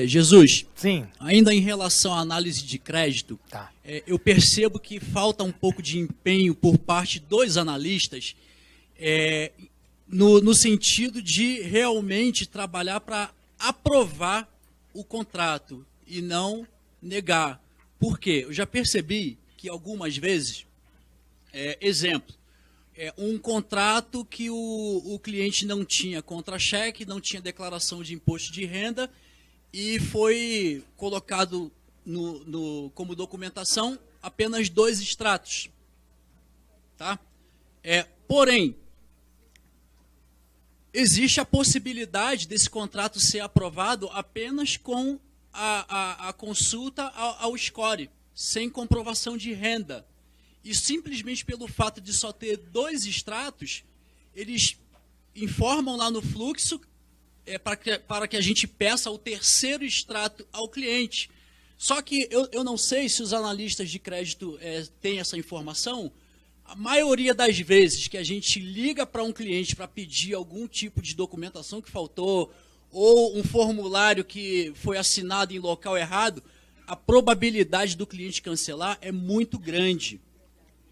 Jesus, Sim. ainda em relação à análise de crédito, Tá. eu percebo que falta um pouco de empenho por parte dos analistas no sentido de realmente trabalhar para aprovar o contrato e não negar. Por quê? Eu já percebi que algumas vezes, exemplo, um contrato que o cliente não tinha contra-cheque, não tinha declaração de imposto de renda e foi colocado como documentação apenas 2 extratos. Tá? Porém, existe a possibilidade desse contrato ser aprovado apenas com a consulta ao score, sem comprovação de renda. E simplesmente pelo fato de só ter 2 extratos, eles informam lá no fluxo para que a gente peça o 3º extrato ao cliente. Só que eu não sei se os analistas de crédito têm essa informação. A maioria das vezes que a gente liga para um cliente para pedir algum tipo de documentação que faltou, ou um formulário que foi assinado em local errado, a probabilidade do cliente cancelar é muito grande.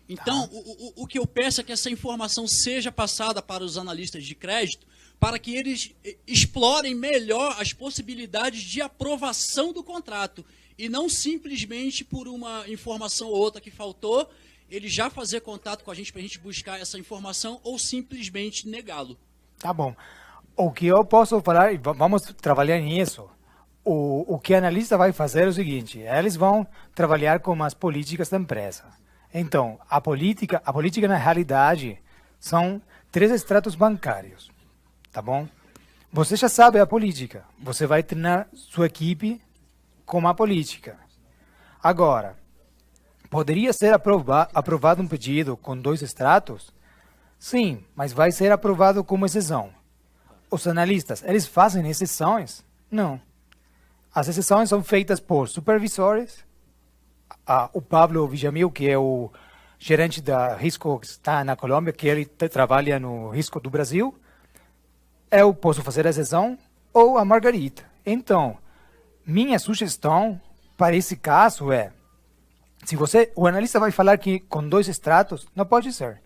Então, o que eu peço é que essa informação seja passada para os analistas de crédito, para que eles explorem melhor as possibilidades de aprovação do contrato, e não simplesmente por uma informação ou outra que faltou, ele já fazer contato com a gente para a gente buscar essa informação ou simplesmente negá-lo. Tá bom. O que eu posso falar, e vamos trabalhar nisso, o que a analista vai fazer é o seguinte, eles vão trabalhar com as políticas da empresa. Então, a política na realidade são 3 extratos bancários, tá bom? Você já sabe a política, você vai treinar sua equipe com a política. Agora, poderia ser aprovado um pedido com 2 extratos? Sim, mas vai ser aprovado como exceção. Os analistas, eles fazem exceções? Não. As exceções são feitas por supervisores. O Pablo Villamil, que é o gerente da risco que está na Colômbia, que ele trabalha no risco do Brasil, eu posso fazer a exceção, ou a Margarita. Então, minha sugestão para esse caso é, se o analista vai falar que com 2 extratos, não pode ser.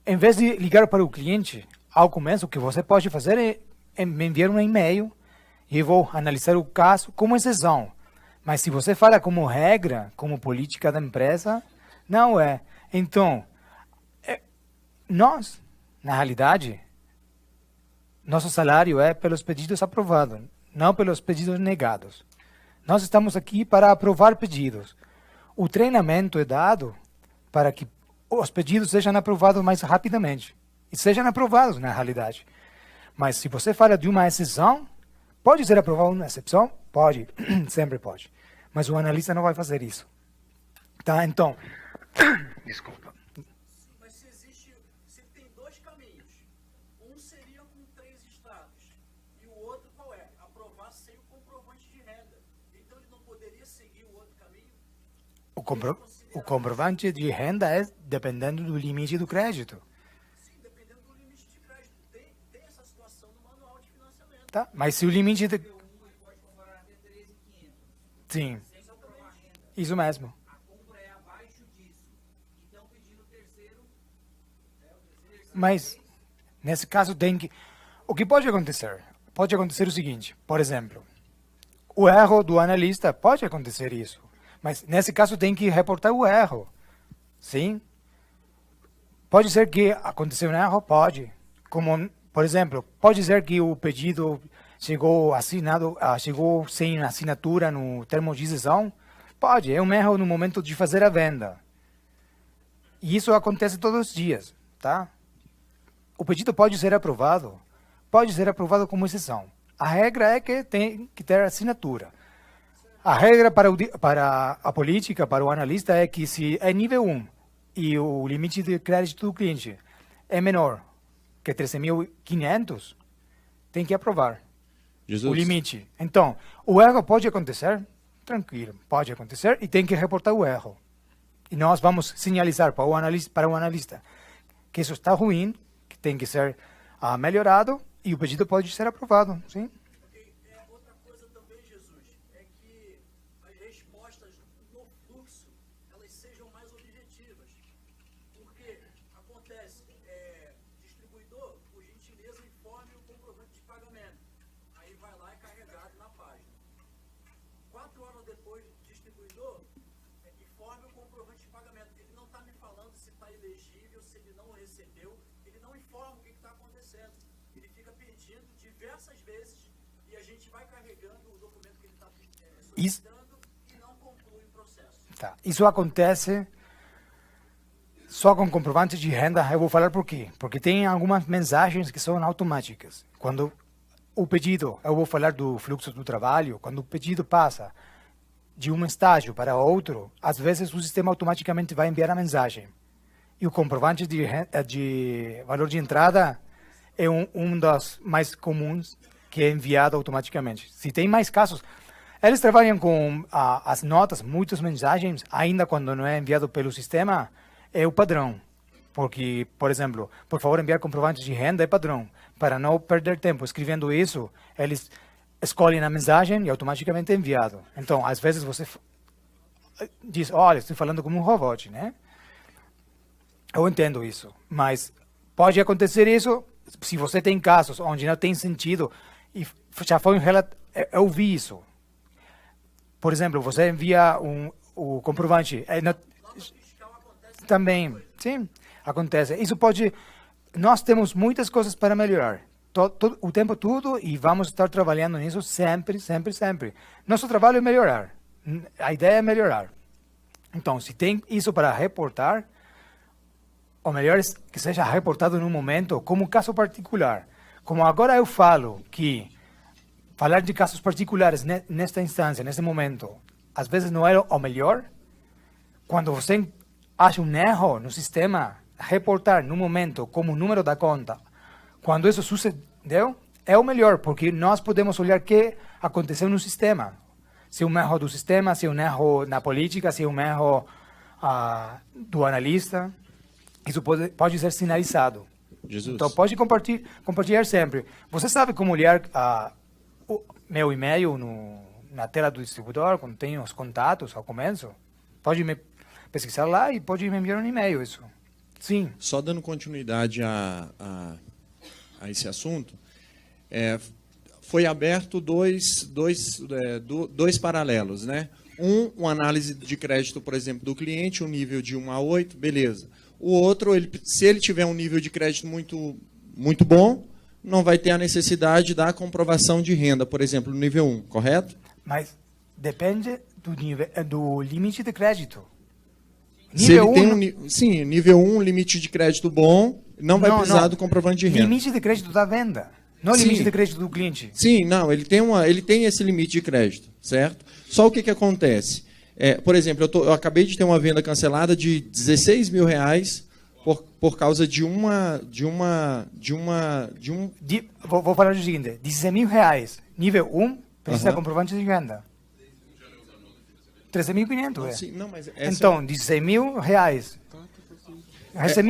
Em vez de ligar para o cliente, ao começo, o que você pode fazer é me enviar um e-mail e eu vou analisar o caso como exceção. Mas se você fala como regra, como política da empresa, não é. Então, nós, na realidade, nosso salário é pelos pedidos aprovados, não pelos pedidos negados. Nós estamos aqui para aprovar pedidos. O treinamento é dado para que os pedidos sejam aprovados mais rapidamente. E sejam aprovados, na realidade. Mas se você fala de uma exceção, pode ser aprovada uma exceção? Pode, sempre pode. Mas o analista não vai fazer isso. Tá, então... Desculpa. Mas se tem 2 caminhos, um seria com 3 extratos, e o outro qual é? Aprovar sem o comprovante de renda. Então ele não poderia seguir o outro caminho? O comprovante de renda é dependendo do limite do crédito. Sim, dependendo do limite de crédito. Tem essa situação no manual de financiamento. Tá, mas se o limite de... Sim, isso mesmo. A compra é abaixo disso. Então, pedindo o terceiro... Mas, nesse caso, tem que... O que pode acontecer? Pode acontecer o seguinte, por exemplo, o erro do analista, pode acontecer isso. Mas, nesse caso, tem que reportar o erro. Sim? Pode ser que aconteceu um erro? Pode. Como, por exemplo, pode ser que o pedido chegou sem assinatura no termo de isenção? Pode, é um erro no momento de fazer a venda. E isso acontece todos os dias, tá? O pedido pode ser aprovado como exceção. A regra é que tem que ter assinatura. A regra para a política, para o analista, é que se é nível 1 e o limite de crédito do cliente é menor que 13.500, tem que aprovar o limite. Então, o erro pode acontecer, tranquilo, pode acontecer e tem que reportar o erro. E nós vamos sinalizar para o analista que isso está ruim, que tem que ser melhorado e o pedido pode ser aprovado, sim? Outra coisa também, sejam mais objetivas. Porque acontece, distribuidor, por gentileza, informe o comprovante de pagamento. Aí vai lá e carregado na página. 4 horas depois, distribuidor, informe o comprovante de pagamento. Ele não está me falando se está elegível, se ele não recebeu. Ele não informa o que está acontecendo. Ele fica pedindo diversas vezes e a gente vai carregando o documento que ele está solicitando e não conclui o processo. Tá. Isso acontece só com comprovantes de renda. Eu vou falar por quê. Porque tem algumas mensagens que são automáticas. Quando o pedido, eu vou falar do fluxo do trabalho, quando o pedido passa de um estágio para outro, às vezes o sistema automaticamente vai enviar a mensagem. E o comprovante de valor de entrada é um dos mais comuns que é enviado automaticamente. Se tem mais casos, eles trabalham com as notas, muitas mensagens, ainda quando não é enviado pelo sistema, é o padrão. Porque, por exemplo, por favor enviar comprovantes de renda é padrão. Para não perder tempo escrevendo isso, eles escolhem a mensagem e automaticamente é enviado. Então, às vezes você diz, olha, estou falando como um robô, né? Eu entendo isso, mas pode acontecer isso se você tem casos onde não tem sentido e já foi eu vi isso. Por exemplo, você envia o comprovante, também, sim, acontece. Isso pode, nós temos muitas coisas para melhorar, o tempo todo, e vamos estar trabalhando nisso sempre, sempre, sempre. Nosso trabalho é melhorar, a ideia é melhorar. Então, se tem isso para reportar, o melhor é que seja reportado num momento como caso particular. Como agora eu falo que falar de casos particulares nesta instância, nesse momento, às vezes não é o melhor. Quando você acha um erro no sistema, reportar no momento como número da conta, quando isso sucedeu, é o melhor, porque nós podemos olhar o que aconteceu no sistema. Se é um erro do sistema, se é um erro na política, se é um erro do analista. Isso pode ser sinalizado. Jesus. Então, pode compartilhar sempre. Você sabe como olhar o meu e-mail na tela do distribuidor, quando tem os contatos ao começo? Pode me pesquisar lá e pode me enviar um e-mail, isso. Sim. Só dando continuidade a esse assunto, foi aberto dois paralelos, né? Uma análise de crédito, por exemplo, do cliente, um nível de 1 a 8, beleza. O outro, se ele tiver um nível de crédito muito, muito bom, não vai ter a necessidade da comprovação de renda, por exemplo, no nível 1, correto? Mas depende do limite de crédito. Se ele tem sim, nível 1, limite de crédito bom, não vai precisar do comprovante de renda. Limite de crédito da venda, não limite de crédito do cliente. Sim, não, ele tem esse limite de crédito, certo? Só o que acontece? Por exemplo, eu acabei de ter uma venda cancelada de R$16 mil por causa de um... Vou falar o seguinte, R$16 mil, nível 1, precisa comprovante de renda. 13.500, Sim, não, mas então, R$16 mil.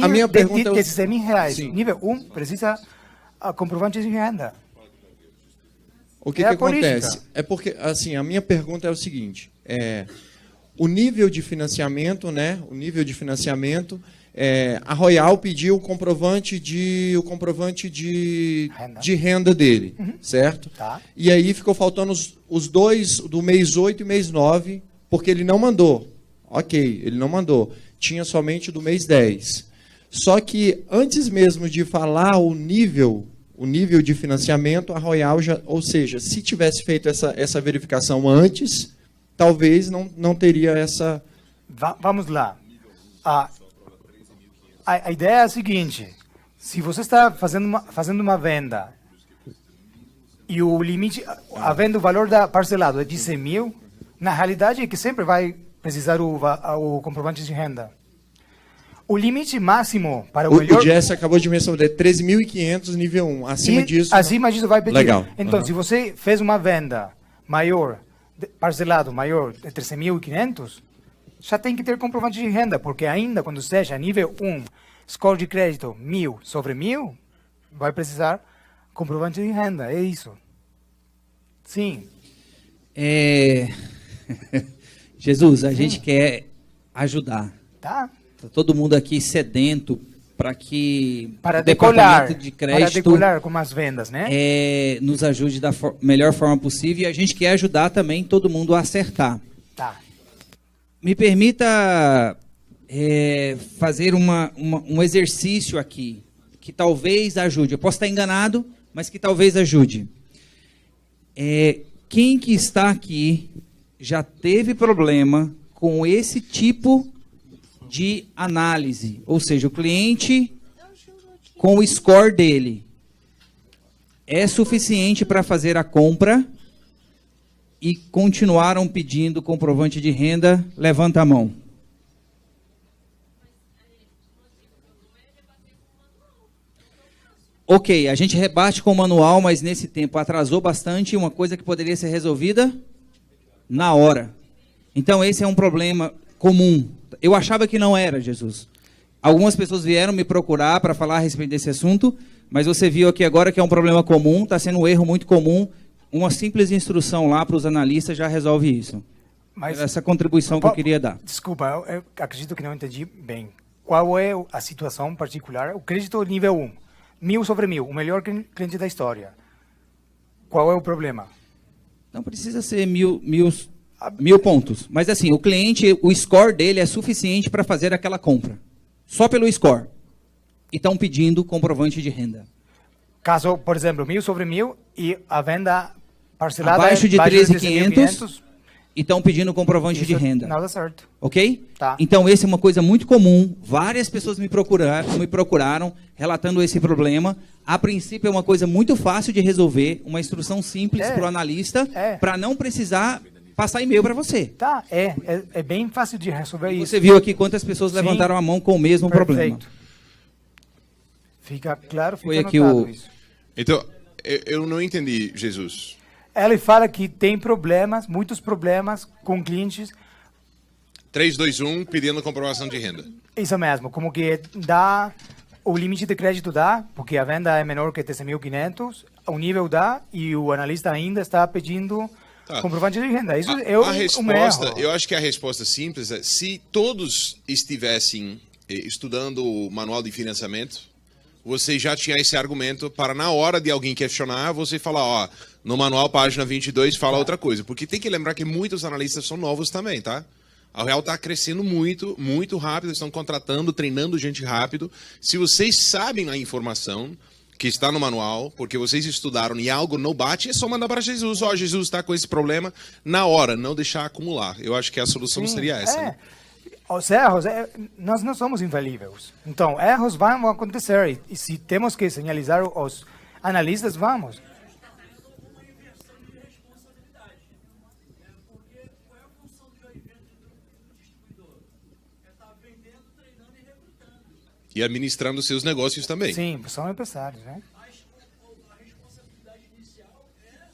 A minha pergunta é R$16 mil, sim. nível 1, precisa comprovante de renda. O que acontece? É porque, assim, a minha pergunta é o seguinte, o nível de financiamento, né? O nível de financiamento, a Royal pediu o comprovante de renda dele, certo? Tá. E aí ficou faltando os dois do mês 8 e mês 9, porque ele não mandou. Ok, ele não mandou. Tinha somente do mês 10. Só que antes mesmo de falar o nível de financiamento, a Royal já, ou seja, se tivesse feito essa verificação antes, talvez não teria essa... Vamos lá. A ideia é a seguinte, se você está fazendo uma venda e o limite, havendo o valor parcelado é de 100 mil, na realidade é que sempre vai precisar o comprovante de renda. O limite máximo para o melhor... O Jesse acabou de mencionar, 13.500 nível 1. Acima disso... Acima disso vai pedir. Legal. Então, se você fez uma venda maior, parcelado maior de 13.500, já tem que ter comprovante de renda, porque ainda quando seja nível 1, score de crédito 1.000 sobre 1.000, vai precisar comprovante de renda. É isso. Sim. Jesus, a gente quer ajudar. Tá? Tá todo mundo aqui sedento para que Para o decolar, departamento de para crédito decolar com as vendas, né? nos ajude da melhor forma possível, e a gente quer ajudar também todo mundo a acertar. Tá. Me permita fazer um exercício aqui, que talvez ajude. Eu posso estar enganado, mas que talvez ajude. Quem que está aqui já teve problema com esse tipo de análise? Ou seja, o cliente, com o score dele, é suficiente para fazer a compra e continuaram pedindo comprovante de renda? Levanta a mão. Ok, a gente rebate com o manual, mas nesse tempo atrasou bastante, uma coisa que poderia ser resolvida na hora. Então esse é um problema comum. Eu achava que não era, Jesus. Algumas pessoas vieram me procurar para falar a respeito desse assunto, mas você viu aqui agora que é um problema comum, está sendo um erro muito comum. Uma simples instrução lá para os analistas já resolve isso. Mas Essa contribuição que eu queria dar. Desculpa, eu acredito que não entendi bem. Qual é a situação particular? O crédito nível 1, 1000 sobre 1000, o melhor cliente da história. Qual é o problema? Não precisa ser mil pontos. Mas assim, o cliente, o score dele é suficiente para fazer aquela compra. Só pelo score. E estão pedindo comprovante de renda. Caso, por exemplo, 1000 sobre 1000 e a venda parcelada Abaixo de 13.500 13.500, e estão pedindo comprovante de renda. Não dá certo. Ok? Tá. Então, essa é uma coisa muito comum. Várias pessoas me procuraram relatando esse problema. A princípio, é uma coisa muito fácil de resolver. Uma instrução simples para o analista, para não precisar passar e-mail para você. Tá, é bem fácil de resolver isso. Você viu aqui quantas pessoas levantaram a mão com o mesmo problema. Fica claro, fica Foi aqui anotado isso. Então, eu não entendi, Jesus. Ele fala que tem problemas, muitos problemas com clientes. 321 pedindo comprovação de renda. Isso mesmo, como que dá, o limite de crédito dá, porque a venda é menor que 13.500, o nível dá, e o analista ainda está pedindo comprovante de renda. Isso é a resposta, erro. eu acho que a resposta simples é: se todos estivessem estudando o manual de financiamento, você já tinha esse argumento para, na hora de alguém questionar, você falar, ó, no manual, página 22, fala outra coisa. Porque tem que lembrar que muitos analistas são novos também, tá? A Real está crescendo muito, muito rápido, estão contratando, treinando gente rápido. Se vocês sabem a informação que está no manual, porque vocês estudaram e algo não bate, é só mandar para Jesus. Ó, Jesus está com esse problema, na hora, não deixar acumular. Eu acho que a solução seria essa. Né? Os erros, nós não somos infalíveis. Então, erros vão acontecer. E se temos que sinalizar os analistas, vamos. E administrando seus negócios também. Sim, são empresários, né? Mas a responsabilidade inicial é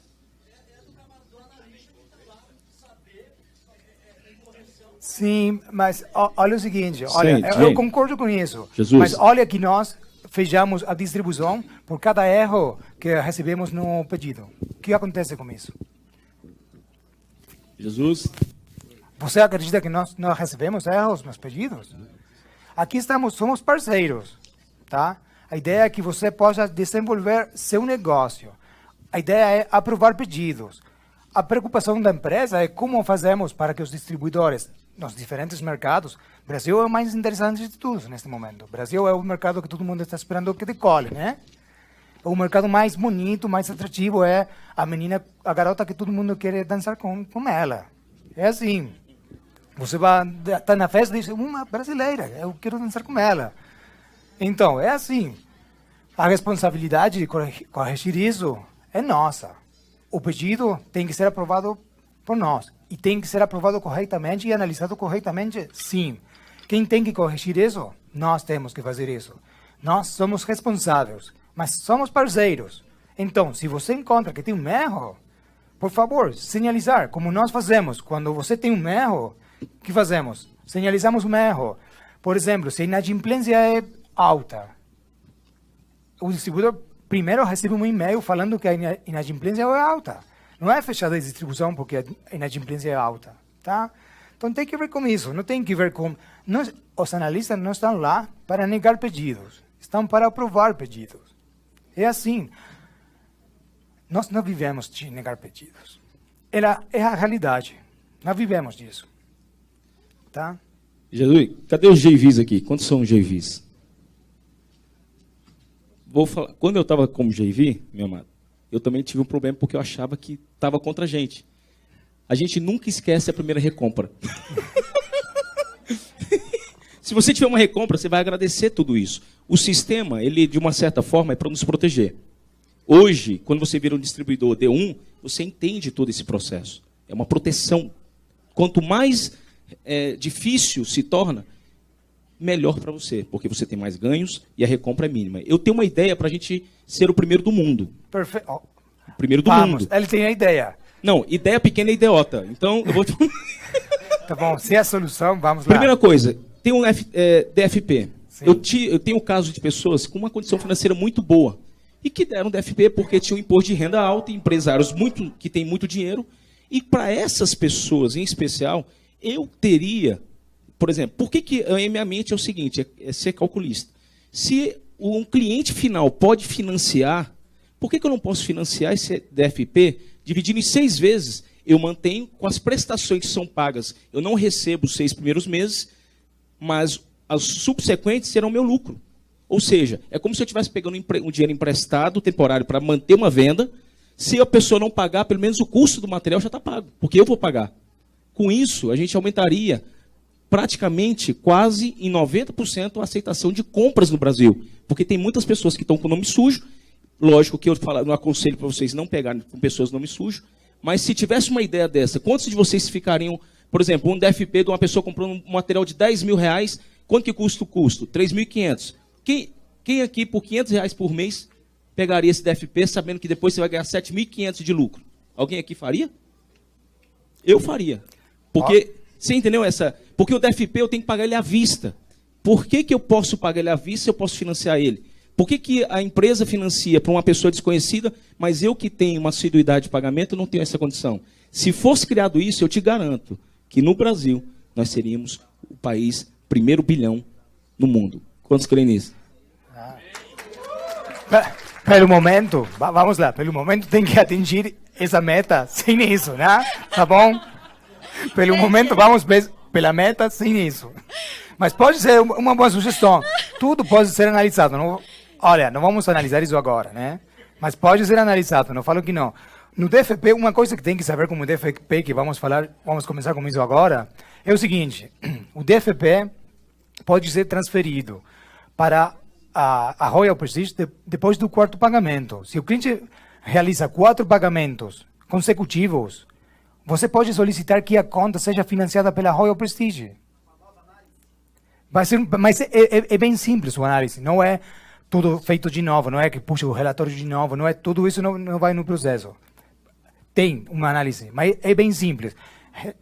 do analista que está lá, saber a correção. Sim, mas olha o seguinte, olha, Sim, eu sim. concordo com isso. Jesus. Mas olha que nós fechamos a distribuição por cada erro que recebemos no pedido. O que acontece com isso? Jesus. Você acredita que nós não recebemos erros nos pedidos? Aqui somos parceiros, tá? A ideia é que você possa desenvolver seu negócio. A ideia é aprovar pedidos. A preocupação da empresa é como fazemos para que os distribuidores nos diferentes mercados... O Brasil é o mais interessante de todos neste momento. O Brasil é o mercado que todo mundo está esperando que decole, né? O mercado mais bonito, mais atrativo é a garota que todo mundo quer dançar com ela. É assim. Você vai estar na festa e diz, uma brasileira, eu quero dançar com ela. Então, é assim. A responsabilidade de corrigir isso é nossa. O pedido tem que ser aprovado por nós. E tem que ser aprovado corretamente e analisado corretamente, sim. Quem tem que corrigir isso? Nós temos que fazer isso. Nós somos responsáveis, mas somos parceiros. Então, se você encontra que tem um erro, por favor, sinalizar, como nós fazemos. Quando você tem um erro, o que fazemos? Sinalizamos um erro. Por exemplo, se a inadimplência é alta, o distribuidor primeiro recebe um e-mail falando que a inadimplência é alta. Não é fechada a distribuição porque a inadimplência é alta. Tá? Então tem que ver com isso, não tem que ver com... os analistas não estão lá para negar pedidos, estão para aprovar pedidos. É assim. Nós não vivemos de negar pedidos. É a realidade. Nós vivemos disso. Tá? Jesus, cadê os JVs aqui? Quantos são os JVs? Vou falar. Quando eu estava como JV, meu amado, eu também tive um problema porque eu achava que estava contra a gente. A gente nunca esquece a primeira recompra. Se você tiver uma recompra, você vai agradecer tudo isso. O sistema, ele de uma certa forma, é para nos proteger. Hoje, quando você vira um distribuidor D1, você entende todo esse processo. É uma proteção. Quanto mais difícil se torna, melhor para você, porque você tem mais ganhos e a recompra é mínima. Eu tenho uma ideia para a gente ser o primeiro do mundo. Perfeito. O primeiro do Vamos, mundo. ele tem a ideia. Não, ideia pequena é idiota. Então, eu vou... Tá bom, se é a solução, vamos lá. Primeira coisa, tem um DFP. Sim. Eu tenho um caso de pessoas com uma condição financeira muito boa e que deram DFP porque tinham imposto de renda alta, empresários que têm muito dinheiro. E para essas pessoas, em especial, eu teria... Por exemplo, por que a minha mente é o seguinte, é ser calculista. Se um cliente final pode financiar, por que eu não posso financiar esse DFP dividindo em 6 vezes? Eu mantenho com as prestações que são pagas. Eu não recebo os 6 primeiros meses, mas as subsequentes serão meu lucro. Ou seja, é como se eu estivesse pegando um dinheiro emprestado, temporário, para manter uma venda. Se a pessoa não pagar, pelo menos o custo do material já está pago, porque eu vou pagar. Com isso, a gente aumentaria praticamente quase em 90% a aceitação de compras no Brasil. Porque tem muitas pessoas que estão com o nome sujo. Lógico que eu não aconselho para vocês não pegarem com pessoas com nome sujo. Mas se tivesse uma ideia dessa, quantos de vocês ficariam, por exemplo, um DFP de uma pessoa comprando um material de 10 mil reais, quanto que custa o custo? 3.500. Quem aqui por 500 reais por mês pegaria esse DFP sabendo que depois você vai ganhar 7.500 de lucro? Alguém aqui faria? Eu faria. Porque, você entendeu essa? Porque o DFP eu tenho que pagar ele à vista. Por que eu posso pagar ele à vista se eu posso financiar ele? Por que a empresa financia para uma pessoa desconhecida, mas eu que tenho uma assiduidade de pagamento não tenho essa condição? Se fosse criado isso, eu te garanto que no Brasil nós seríamos o país primeiro bilhão no mundo. Quantos creem nisso? Pelo momento, vamos lá, pelo momento tem que atingir essa meta sem isso, né? Tá bom? Pelo momento vamos pela meta sem isso. Mas pode ser uma boa sugestão. Tudo pode ser analisado. Não, olha, não vamos analisar isso agora, né? Mas pode ser analisado, não falo que não. No DFP, uma coisa que tem que saber como DFP, que vamos começar com isso agora, é o seguinte. O DFP pode ser transferido para a Royal Prestige depois do 4º pagamento. Se o cliente realiza 4 pagamentos consecutivos, você pode solicitar que a conta seja financiada pela Royal Prestige. Mas é bem simples a análise, não é tudo feito de novo, não é que puxa o relatório de novo, não é tudo isso não vai no processo. Tem uma análise, mas é bem simples.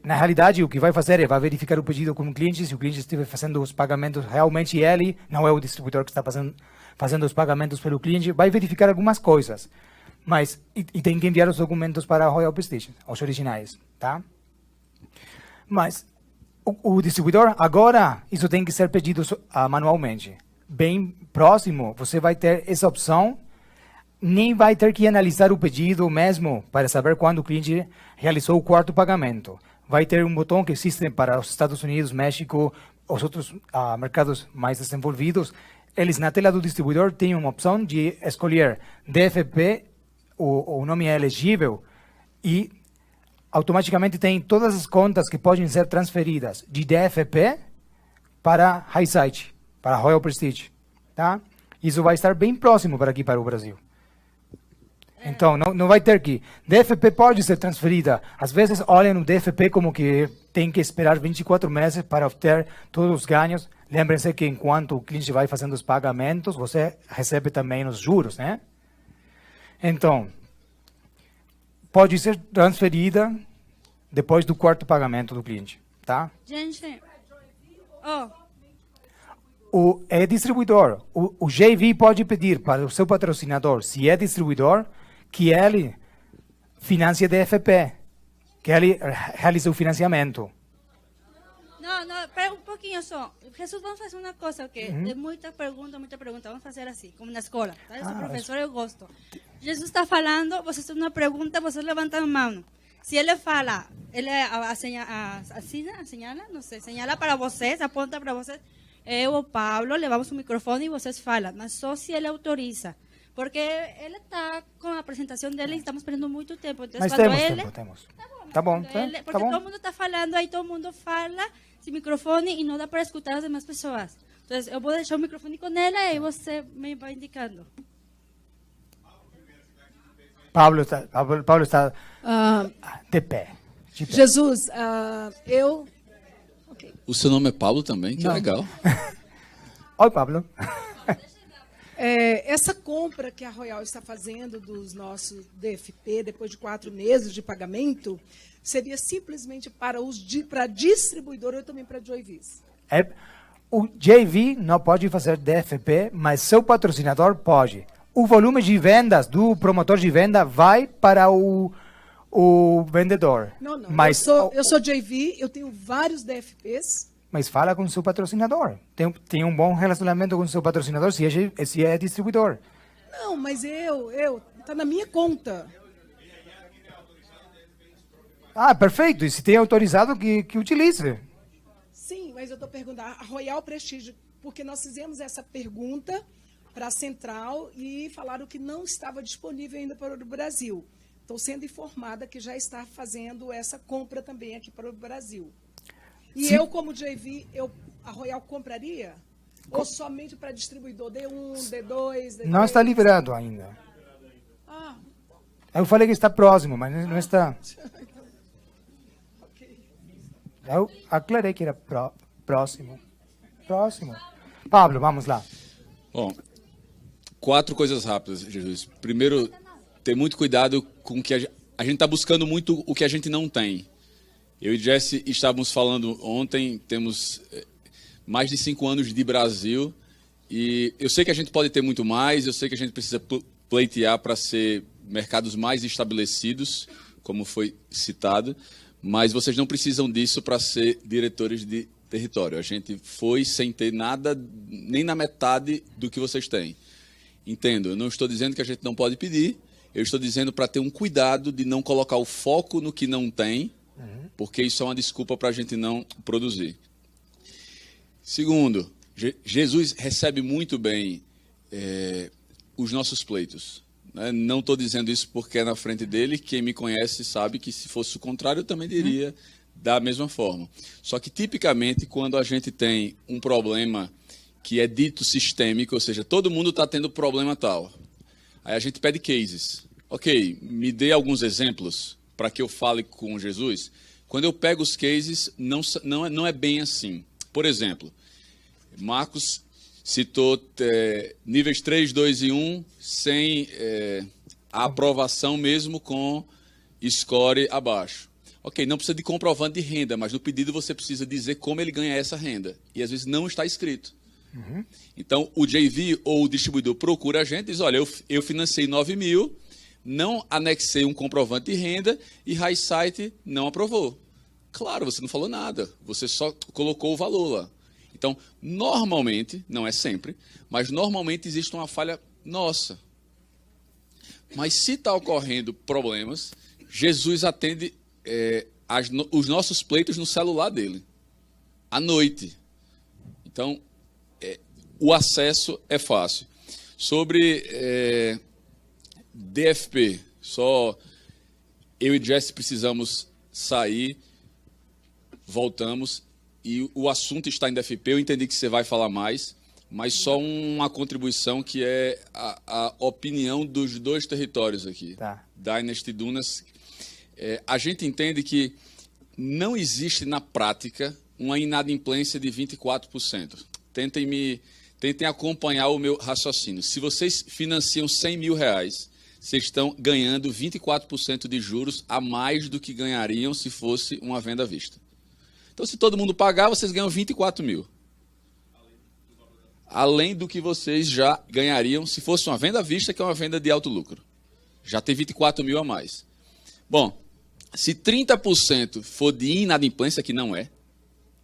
Na realidade, o que vai fazer é vai verificar o pedido com o cliente, se o cliente estiver fazendo os pagamentos, realmente ele, não é o distribuidor que está fazendo os pagamentos pelo cliente, vai verificar algumas coisas. Mas, e tem que enviar os documentos para a Royal Prestige, os originais, tá? Mas, o distribuidor, agora, isso tem que ser pedido manualmente. Bem próximo, você vai ter essa opção, nem vai ter que analisar o pedido mesmo para saber quando o cliente realizou o 4º pagamento. Vai ter um botão que existe para os Estados Unidos, México, os outros mercados mais desenvolvidos. Eles, na tela do distribuidor, têm uma opção de escolher DFP, o nome é elegível, e automaticamente tem todas as contas que podem ser transferidas de DFP para Highside, para Royal Prestige. Tá? Isso vai estar bem próximo para aqui, para o Brasil. Então, não vai ter que... DFP pode ser transferida. Às vezes, olham no DFP como que tem que esperar 24 meses para obter todos os ganhos. Lembrem-se que enquanto o cliente vai fazendo os pagamentos, você recebe também os juros, né? Então, pode ser transferida depois do 4º pagamento do cliente, tá? Gente, É distribuidor. O JV pode pedir para o seu patrocinador, se é distribuidor, que ele financie DFP, que ele realize o financiamento. não, espera um pouquinho só. Jesus, vamos fazer uma coisa, ok? Tem muita pergunta. Vamos fazer assim, como na escola. Tá? Eu sou professor, eu gosto. Jesus está falando, você tem uma pergunta, você levanta a mão. Se ele fala, ele assinala, não sei, señala para vocês, aponta para vocês. Eu, o Pablo, levamos o microfone e vocês falam, mas só se ele autoriza. Porque ele está com a apresentação dele e estamos perdendo muito tempo. Então, Mas quando temos ele... tempo, temos. Tá Tá bom, bom. Porque tá bom. todo mundo está falando, aí todo mundo fala sem microfone e não dá para escutar as demais pessoas. Então, eu vou deixar o microfone com ela e você me vai indicando. Pablo está de pé. De pé. Jesus, eu... O seu nome é Pablo também? Que Não. legal. Oi, Pablo. Essa compra que a Royal está fazendo dos nossos DFP, depois de 4 meses de pagamento, seria simplesmente para distribuidor ou também para JVs? O JV não pode fazer DFP, mas seu patrocinador pode. O volume de vendas do promotor de venda vai para o vendedor. Não. Mas, eu sou JV, eu tenho vários DFPs. Mas fala com seu patrocinador. Tem um bom relacionamento com seu patrocinador se é distribuidor. Não, mas tá na minha conta. Ah, perfeito. E se tem autorizado, que utilize. Sim, mas eu estou perguntando, a Royal Prestige, porque nós fizemos essa pergunta para a Central e falaram que não estava disponível ainda para o Brasil. Estou sendo informada que já está fazendo essa compra também aqui para o Brasil. E Sim. eu, como JV, a Royal compraria? Ou somente para distribuidor D1, D2, D3? Não está liberado ainda. Ah, Eu falei que está próximo, mas não está. Eu aclarei que era próximo. Próximo. Pablo, vamos lá. Bom, 4 coisas rápidas, Jesus. Primeiro, ter muito cuidado com que a gente está buscando muito o que a gente não tem. Eu e Jesse estávamos falando ontem, temos mais de 5 anos de Brasil e eu sei que a gente pode ter muito mais, eu sei que a gente precisa pleitear para ser mercados mais estabelecidos, como foi citado, mas vocês não precisam disso para ser diretores de território. A gente foi sem ter nada, nem na metade do que vocês têm. Entendo, eu não estou dizendo que a gente não pode pedir, eu estou dizendo para ter um cuidado de não colocar o foco no que não tem, porque isso é uma desculpa para a gente não produzir. Segundo, Jesus recebe muito bem os nossos pleitos. Né? Não estou dizendo isso porque é na frente dele. Quem me conhece sabe que se fosse o contrário, eu também diria da mesma forma. Só que, tipicamente, quando a gente tem um problema que é dito sistêmico, ou seja, todo mundo está tendo problema tal, aí a gente pede cases. Ok, me dê alguns exemplos para que eu fale com Jesus. Quando eu pego os cases, não é bem assim. Por exemplo, Marcos citou níveis 3, 2 e 1 sem a aprovação mesmo com score abaixo. Ok, não precisa de comprovante de renda, mas no pedido você precisa dizer como ele ganha essa renda. E às vezes não está escrito. Então, o JV ou o distribuidor procura a gente e diz, olha, eu financei 9 mil, não anexei um comprovante de renda e Highsite não aprovou. Claro, você não falou nada, você só colocou o valor lá. Então, normalmente, não é sempre, mas normalmente existe uma falha nossa. Mas se está ocorrendo problemas, Jesus atende os nossos pleitos no celular dele, à noite. Então, o acesso é fácil. Sobre DFP, só eu e Jesse precisamos sair, voltamos, e o assunto está em DFP, eu entendi que você vai falar mais, mas só uma contribuição que é a opinião dos 2 territórios aqui, Tá. Dynasty e Dunas. A gente entende que não existe na prática uma inadimplência de 24%. Tentem acompanhar o meu raciocínio. Se vocês financiam 100 mil reais, vocês estão ganhando 24% de juros a mais do que ganhariam se fosse uma venda à vista. Então, se todo mundo pagar, vocês ganham 24 mil. Além do que vocês já ganhariam se fosse uma venda à vista, que é uma venda de alto lucro. Já tem 24 mil a mais. Bom, se 30% for de inadimplência, que não é,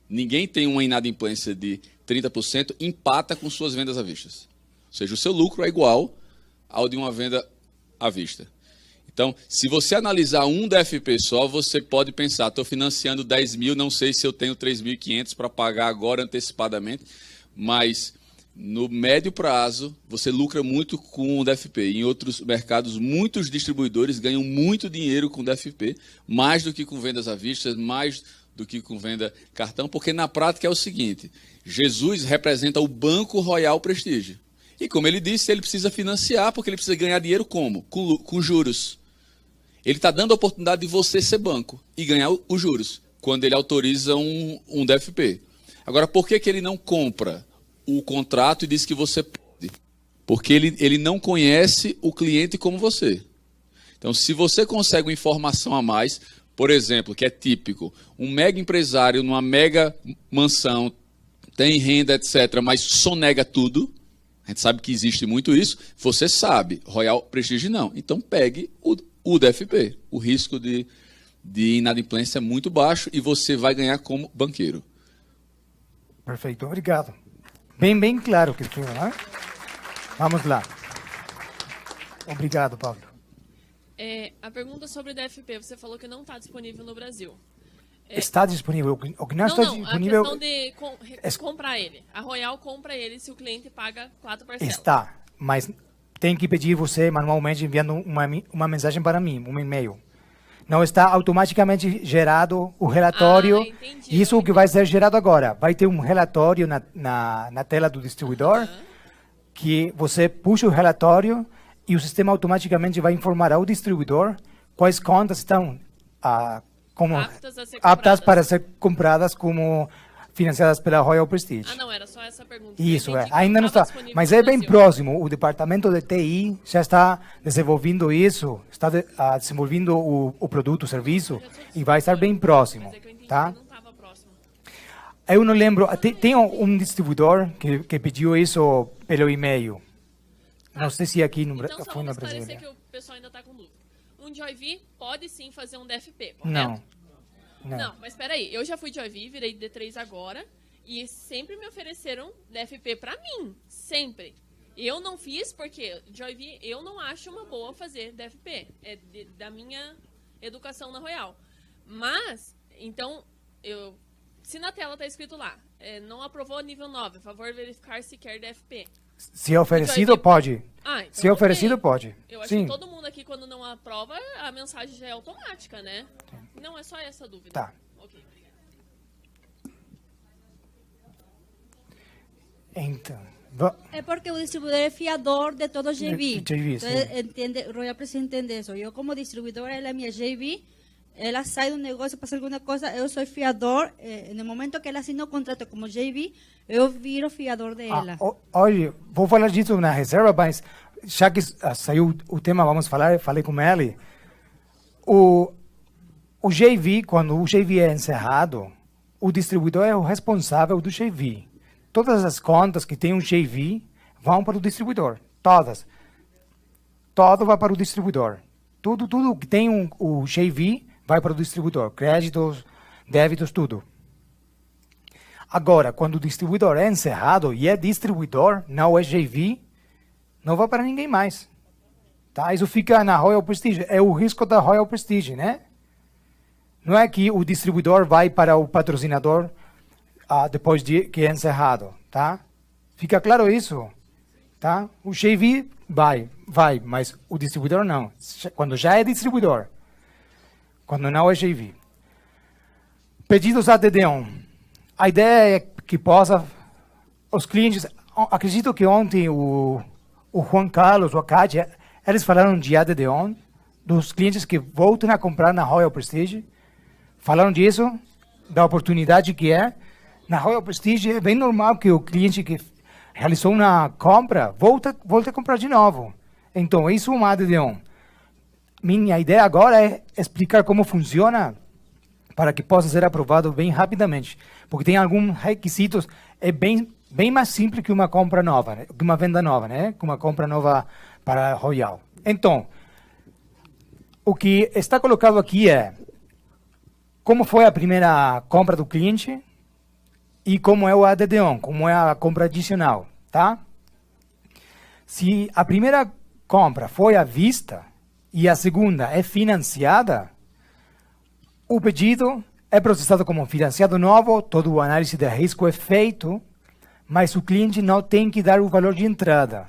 Ninguém tem uma inadimplência de 30%, empata com suas vendas à vista. Ou seja, o seu lucro é igual ao de uma venda à vista. Então, se você analisar um DFP só, você pode pensar, estou financiando 10 mil, não sei se eu tenho 3.500 para pagar agora antecipadamente, mas no médio prazo, você lucra muito com o DFP. Em outros mercados, muitos distribuidores ganham muito dinheiro com DFP, mais do que com vendas à vista, mais do que com venda cartão, porque na prática é o seguinte, Jesus representa o Banco Royal Prestige. E como ele disse, ele precisa financiar, porque ele precisa ganhar dinheiro como? Com juros. Ele está dando a oportunidade de você ser banco e ganhar os juros, quando ele autoriza um DFP. Agora, por que ele não compra o contrato e diz que você pode? Porque ele não conhece o cliente como você. Então, se você consegue uma informação a mais, por exemplo, que é típico, um mega empresário numa mega mansão, tem renda, etc., mas sonega tudo, a gente sabe que existe muito isso, você sabe, Royal Prestige não. Então, pegue o DFP. O risco de inadimplência é muito baixo e você vai ganhar como banqueiro. Perfeito, obrigado. Bem claro, Cristina, né? Vamos lá. Obrigado, Paulo. A pergunta sobre o DFP, você falou que não está disponível no Brasil. Está disponível. O que não está disponível... a questão de comprar ele. A Royal compra ele se o cliente paga 4 parcelas. Está, mas tem que pedir você manualmente enviando uma mensagem para mim, um e-mail. Não está automaticamente gerado o relatório. Entendi, Isso é o que vai ser gerado agora. Vai ter um relatório na tela do distribuidor, que você puxa o relatório e o sistema automaticamente vai informar ao distribuidor quais contas estão aptas para ser compradas como financiadas pela Royal Prestige. Não, era só essa pergunta. Isso, ainda não está. Mas é bem próximo. O departamento de TI já está desenvolvendo isso, está desenvolvendo o produto, o serviço, e vai estar bem próximo. Tá? Eu não lembro. Tem um distribuidor que pediu isso pelo e-mail. Não sei se aqui foi na Brasília. Que o pessoal ainda está com dúvida. Um Joyvi pode sim fazer um DFP, correto? Não, mas espera aí. Eu já fui Joyvi, virei D3 agora, e sempre me ofereceram DFP para mim, sempre. Eu não fiz porque Joyvi eu não acho uma boa fazer DFP, da minha educação na Royal. Mas, então, se na tela está escrito lá, não aprovou nível 9, favor verificar se quer DFP. Se é oferecido, pode. Então se é oferecido, pode. Eu acho Sim. que todo mundo aqui, quando não aprova, a mensagem já é automática, né? Não é só essa dúvida. Tá. Ok, obrigada. Então... É porque o distribuidor é fiador de todo o JV. Então, Royal precisa entender isso. Eu, como distribuidora, ela é minha JV, ela sai do negócio para fazer alguma coisa, eu sou fiador. No momento que ela assina o contrato como JV, eu viro fiador dela. Olha, vou falar disso na reserva, mas já que saiu o tema, falei com ele. O JV, quando o JV é encerrado, o distribuidor é o responsável do JV. Todas as contas que tem um JV vão para o distribuidor. Todas. Todo vai para o distribuidor. Tudo que tem o JV vai para o distribuidor. Créditos, débitos, tudo. Agora, quando o distribuidor é encerrado e é distribuidor, não é JV, não vai para ninguém mais. Tá? Isso fica na Royal Prestige. É o risco da Royal Prestige, né? Não é que o distribuidor vai para o patrocinador depois que é encerrado, tá? Fica claro isso, tá? O JV vai, mas o distribuidor não. Quando já é distribuidor, quando não é JV. Pedidos a DD1. A ideia é que os clientes, acredito que ontem o Juan Carlos, o Acadia, eles falaram de ADD-ON, dos clientes que voltam a comprar na Royal Prestige, falaram disso, da oportunidade que é. Na Royal Prestige é bem normal que o cliente que realizou uma compra volte a comprar de novo. Então, isso é uma ADD-ON. Minha ideia agora é explicar como funciona para que possa ser aprovado bem rapidamente. Porque tem alguns requisitos, é bem mais simples que uma compra nova, né? Que uma venda nova, né? Que uma compra nova para a Royal. Então, o que está colocado aqui é como foi a primeira compra do cliente, e como é o ADD-ON, como é a compra adicional, tá? Se a primeira compra foi à vista e a segunda é financiada, o pedido é processado como financiado novo, todo o análise de risco é feito, mas o cliente não tem que dar o valor de entrada.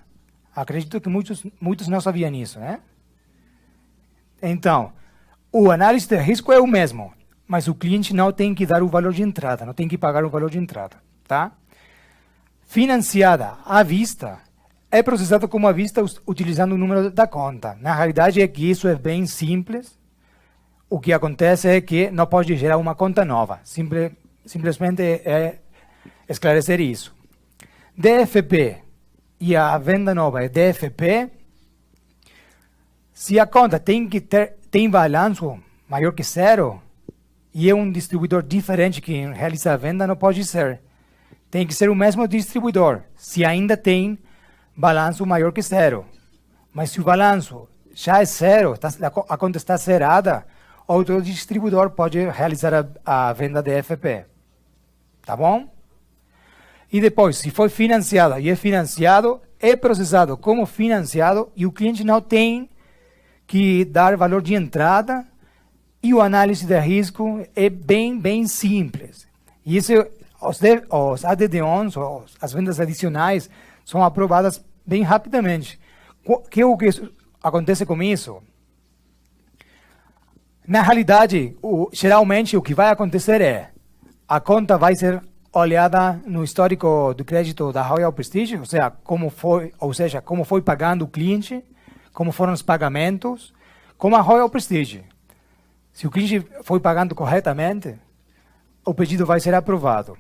Acredito que muitos não sabiam isso, né? Então, o análise de risco é o mesmo, mas o cliente não tem que dar o valor de entrada, não tem que pagar o valor de entrada, tá? Financiada à vista, é processado como à vista utilizando o número da conta. Na realidade é que isso é bem simples. O que acontece é que não pode gerar uma conta nova. Simplesmente é esclarecer isso. DFP e a venda nova é DFP. Se a conta tem balanço maior que zero e é um distribuidor diferente que realiza a venda, não pode ser. Tem que ser o mesmo distribuidor, se ainda tem balanço maior que zero. Mas se o balanço já é zero, a conta está zerada, outro distribuidor pode realizar a venda de FP. Tá bom? E depois, se foi financiada e é financiado, é processado como financiado e o cliente não tem que dar valor de entrada e o análise de risco é bem simples. E isso, os ADD-ONs, as vendas adicionais, são aprovadas bem rapidamente. O que acontece com isso? Na realidade, geralmente o que vai acontecer é a conta vai ser olhada no histórico do crédito da Royal Prestige, ou seja, como foi pagando o cliente, como foram os pagamentos, como a Royal Prestige. Se o cliente foi pagando corretamente, o pedido vai ser aprovado.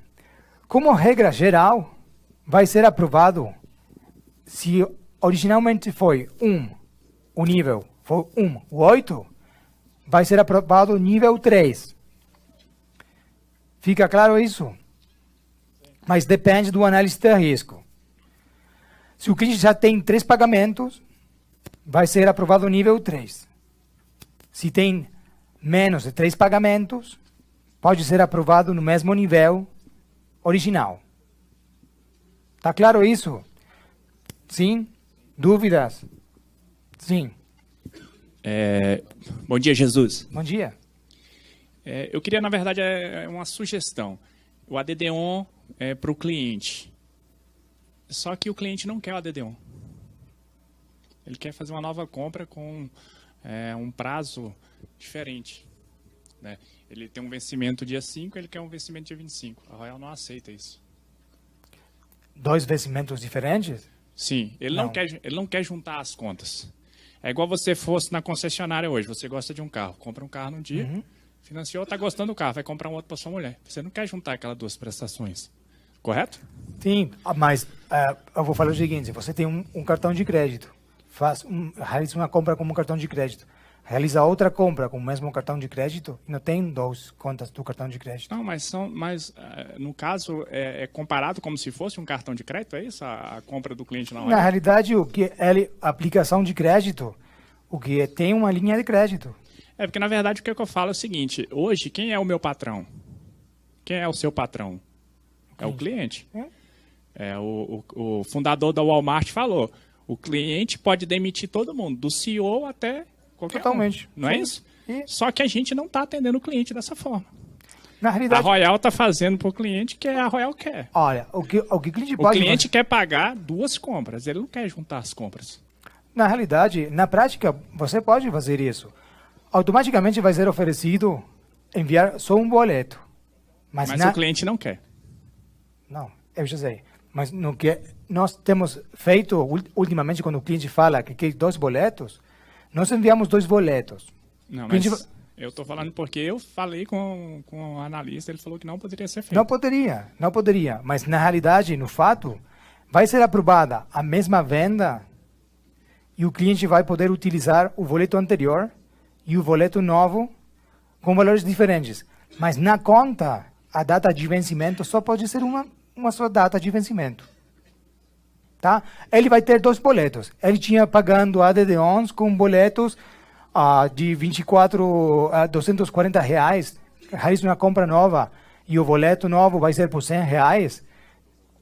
Como regra geral, vai ser aprovado se originalmente foi o nível foi 8, vai ser aprovado nível 3. Fica claro isso? Mas depende do análise de risco. Se o cliente já tem 3 pagamentos, vai ser aprovado nível 3. Se tem menos de 3 pagamentos, pode ser aprovado no mesmo nível original. Tá claro isso? Sim? Dúvidas? Sim. Bom dia, Jesus. Bom dia. Eu queria, na verdade, uma sugestão. O ADD-ON é para o cliente. Só que o cliente não quer o ADD-ON. Ele quer fazer uma nova compra com um prazo diferente. Né? Ele tem um vencimento dia 5, ele quer um vencimento dia 25. A Royal não aceita isso. 2 vencimentos diferentes? Sim, ele não quer juntar as contas. É igual você fosse na concessionária hoje. Você gosta de um carro, compra um carro num dia, financiou, está gostando do carro, vai comprar um outro para sua mulher. Você não quer juntar aquelas 2 prestações, correto? Sim, mas eu vou falar o seguinte, você tem um cartão de crédito, realiza uma compra com um cartão de crédito, realiza outra compra com o mesmo cartão de crédito e não tem 2 contas do cartão de crédito. Não, mas no caso é comparado como se fosse um cartão de crédito, é isso? A compra do cliente não é? Na realidade, o que é aplicação de crédito, o que tem uma linha de crédito. Porque na verdade o que eu falo é o seguinte, hoje quem é o meu patrão? Quem é o seu patrão? É o cliente. O fundador da Walmart falou, o cliente pode demitir todo mundo, do CEO até qualquer Totalmente. Não é isso? Só que a gente não está atendendo o cliente dessa forma. Na realidade, a Royal está fazendo para o cliente que a Royal quer. Olha, o que o cliente pode... O cliente quer pagar 2 compras, ele não quer juntar as compras. Na realidade, na prática, você pode fazer isso. Automaticamente vai ser oferecido enviar só um boleto. Mas o cliente não quer. Não, eu já sei. Mas no que nós temos feito ultimamente, quando o cliente fala que quer 2 boletos, nós enviamos 2 boletos. Não, mas eu estou falando porque eu falei com o analista, ele falou que não poderia ser feito. Não poderia. Mas na realidade, no fato, vai ser aprovada a mesma venda e o cliente vai poder utilizar o boleto anterior e o boleto novo com valores diferentes. Mas na conta, a data de vencimento só pode ser uma só data de vencimento. Tá? Ele vai ter 2 boletos. Ele tinha pagando ADD-ONs com boletos de 24 a 240 reais, realiza uma compra nova e o boleto novo vai ser por R$100,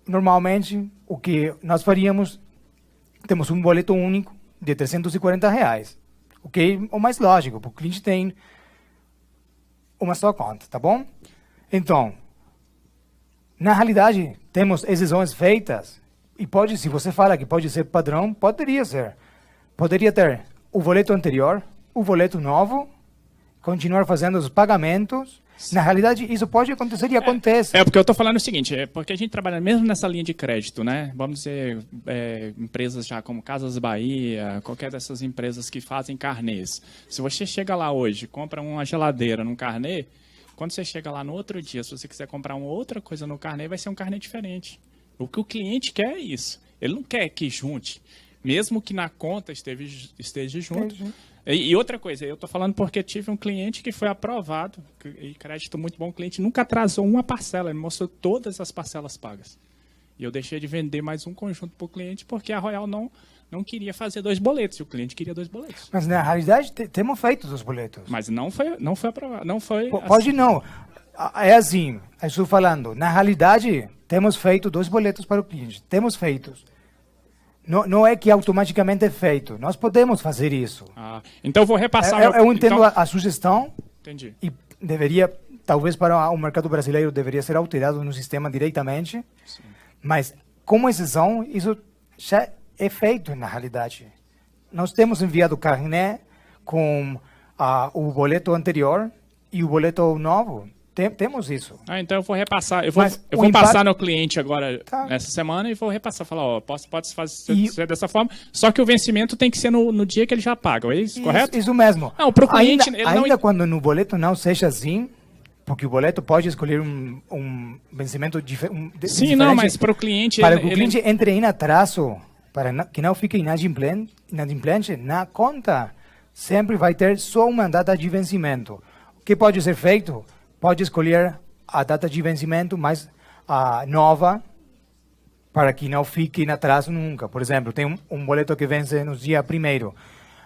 normalmente o que nós faríamos, temos um boleto único de R$340, o que é o mais lógico, porque o cliente tem uma só conta, tá bom? Então, na realidade, temos exceções feitas, e pode, se você fala que pode ser padrão, poderia ser. Poderia ter o boleto anterior, o boleto novo, continuar fazendo os pagamentos. Na realidade, isso pode acontecer e acontece. Porque eu estou falando o seguinte, porque a gente trabalha mesmo nessa linha de crédito, né? Vamos dizer, empresas já como Casas Bahia, qualquer dessas empresas que fazem carnês. Se você chega lá hoje, compra uma geladeira num carnê, quando você chega lá no outro dia, se você quiser comprar uma outra coisa no carnê, vai ser um carnê diferente. O que o cliente quer é isso. Ele não quer que junte, mesmo que na conta esteja junto. E outra coisa, eu estou falando porque tive um cliente que foi aprovado, e crédito muito bom, o cliente nunca atrasou uma parcela, ele mostrou todas as parcelas pagas. E eu deixei de vender mais um conjunto para o cliente porque a Royal não queria fazer 2 boletos, e o cliente queria 2 boletos. Mas na realidade, temos feito 2 boletos. Mas não foi aprovado, não foi... Pode não. É assim, eu estou falando, na realidade, temos feito 2 boletos para o cliente. Temos feitos. Não é que automaticamente é feito. Nós podemos fazer isso. Então eu vou repassar... Eu entendo a sugestão. Entendi. E deveria, talvez para o mercado brasileiro, deveria ser alterado no sistema diretamente. Sim. Mas, como exceção, isso já é feito na realidade. Nós temos enviado carnê com o boleto anterior e o boleto novo. Temos isso. Então eu vou repassar. Eu vou passar no cliente agora nessa semana e vou repassar. Falar, pode fazer dessa forma. Só que o vencimento tem que ser no dia que ele já paga. É isso, correto? Isso mesmo. Não, para o cliente... Ainda quando no boleto não seja assim, porque o boleto pode escolher um vencimento diferente. Sim, não, mas para o cliente... Para que o cliente entre em atraso, para que não fique inadimplente, na conta sempre vai ter só uma data de vencimento. O que pode ser feito? Pode escolher a data de vencimento mais nova, para que não fique em atraso nunca. Por exemplo, tem um boleto que vence no dia 1º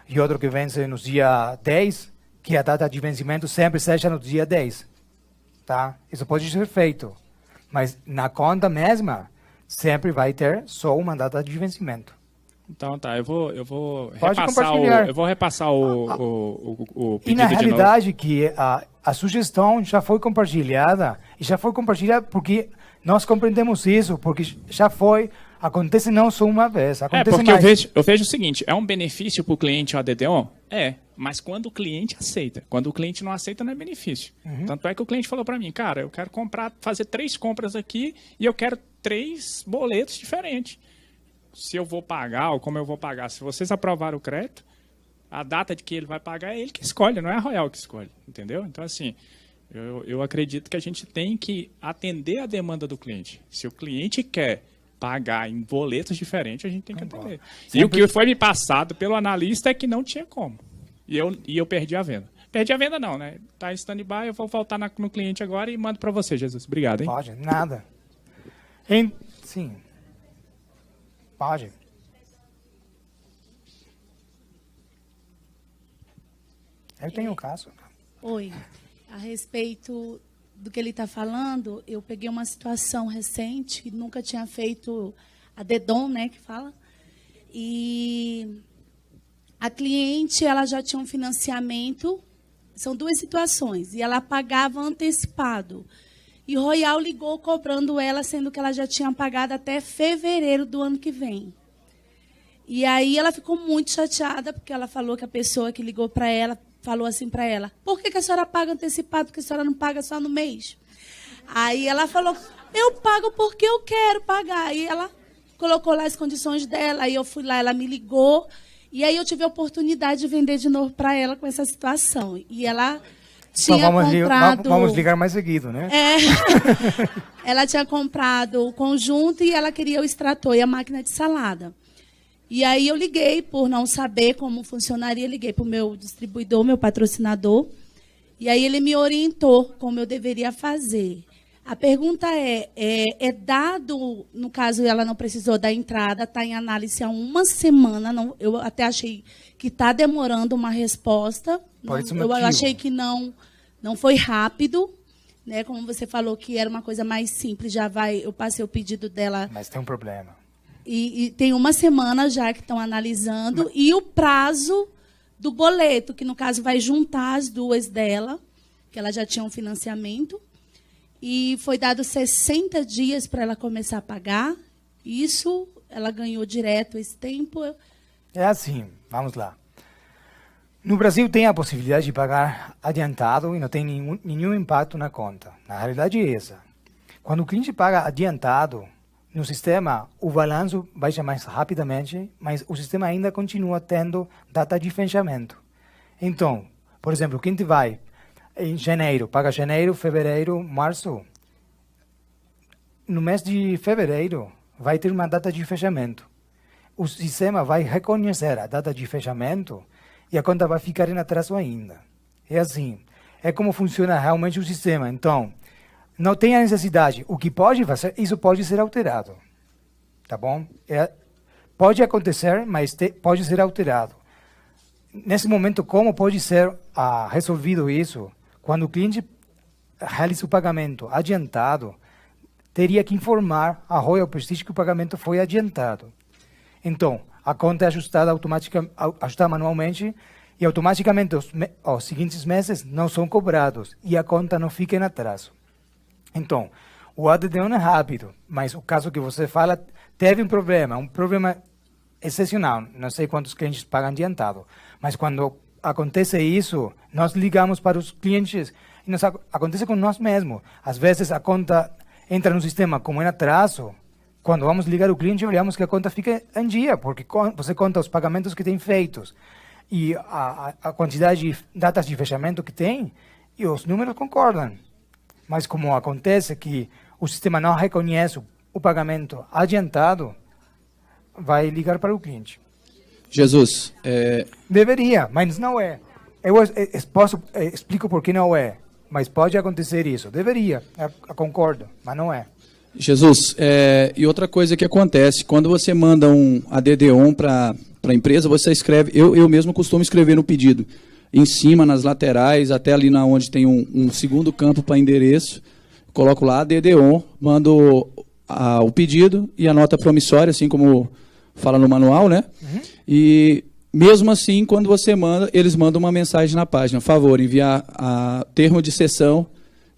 e outro que vence no dia 10, que a data de vencimento sempre seja no dia 10. Tá? Isso pode ser feito. Mas na conta mesma, sempre vai ter só uma data de vencimento. Então tá, eu vou repassar o pedido. E na realidade que a sugestão já foi compartilhada, e já foi compartilhada porque nós compreendemos isso, porque já foi, acontece não só uma vez, acontece porque mais. eu vejo o seguinte, é um benefício para o cliente o ADD-ON? Mas quando o cliente aceita. Quando o cliente não aceita, não é benefício. Tanto é que o cliente falou para mim, cara, eu quero fazer 3 compras aqui e eu quero 3 boletos diferentes. Se eu vou pagar ou como eu vou pagar. Se vocês aprovarem o crédito, a data de que ele vai pagar é ele que escolhe, não é a Royal que escolhe, entendeu? Então, assim, eu acredito que a gente tem que atender a demanda do cliente. Se o cliente quer pagar em boletos diferentes, a gente tem que atender. E o que foi me passado pelo analista é que não tinha como. E eu perdi a venda. Perdi a venda não, né? Está em stand-by, eu vou voltar no cliente agora e mando para você, Jesus. Obrigado, hein? Pode, nada. Sim. Pode. Eu tenho um caso. Oi. A respeito do que ele está falando, eu peguei uma situação recente, que nunca tinha feito a DEDON, né, que fala. E a cliente, ela já tinha um financiamento, são 2 situações, e ela pagava antecipado. E Royal ligou cobrando ela, sendo que ela já tinha pagado até fevereiro do ano que vem. E aí ela ficou muito chateada, porque ela falou que a pessoa que ligou para ela falou assim para ela, por que a senhora paga antecipado, porque a senhora não paga só no mês? Aí ela falou, eu pago porque eu quero pagar. Aí ela colocou lá as condições dela, aí eu fui lá, ela me ligou, e aí eu tive a oportunidade de vender de novo para ela com essa situação. E ela... Vamos ligar mais seguido, né? Ela tinha comprado o conjunto e ela queria o extrator e a máquina de salada. E aí eu liguei, por não saber como funcionaria, liguei para o meu distribuidor, meu patrocinador, e aí ele me orientou como eu deveria fazer. A pergunta é dado, no caso ela não precisou da entrada, está em análise há uma semana, eu até achei que está demorando uma resposta, eu achei que não foi rápido, né? Como você falou que era uma coisa mais simples, eu passei o pedido dela. Mas tem um problema. E tem uma semana já que estão analisando. E o prazo do boleto, que no caso vai juntar as duas dela, que ela já tinha um financiamento. E foi dado 60 dias para ela começar a pagar. Isso, ela ganhou direto esse tempo. É assim, vamos lá. No Brasil tem a possibilidade de pagar adiantado e não tem nenhum impacto na conta. Na realidade é essa. Quando o cliente paga adiantado, no sistema o balanço baixa mais rapidamente, mas o sistema ainda continua tendo data de fechamento. Então, por exemplo, o cliente vai em janeiro, paga janeiro, fevereiro, março. No mês de fevereiro vai ter uma data de fechamento. O sistema vai reconhecer a data de fechamento e a conta vai ficar em atraso ainda. É assim. É como funciona realmente o sistema. Então, não tem a necessidade. O que pode fazer, isso pode ser alterado. Tá bom? Pode acontecer, mas pode ser alterado. Nesse momento, como pode ser resolvido isso? Quando o cliente realiza o pagamento adiantado, teria que informar a Royal Prestige que o pagamento foi adiantado. Então, a conta é ajustada manualmente e automaticamente os seguintes meses não são cobrados e a conta não fica em atraso. Então, o ADD-on é rápido, mas o caso que você fala teve um problema excepcional. Não sei quantos clientes pagam adiantado, mas quando acontece isso, nós ligamos para os clientes e acontece com nós mesmos. Às vezes a conta entra no sistema como em atraso. Quando vamos ligar o cliente, olhamos que a conta fica em dia, porque você conta os pagamentos que tem feitos e a quantidade de datas de fechamento que tem, e os números concordam. Mas como acontece que o sistema não reconhece o pagamento adiantado, vai ligar para o cliente. Jesus, Deveria, mas não é. Eu explico por que não é, mas pode acontecer isso. Deveria, concordo, mas não é. Jesus, e outra coisa que acontece, quando você manda um ADD-on para a empresa, você escreve, eu mesmo costumo escrever no pedido, em cima, nas laterais, até ali onde tem um segundo campo para endereço, coloco lá ADD-on, mando o pedido e a nota promissória, assim como fala no manual, né? Uhum. E mesmo assim, quando você manda, eles mandam uma mensagem na página, favor, enviar termo de cessão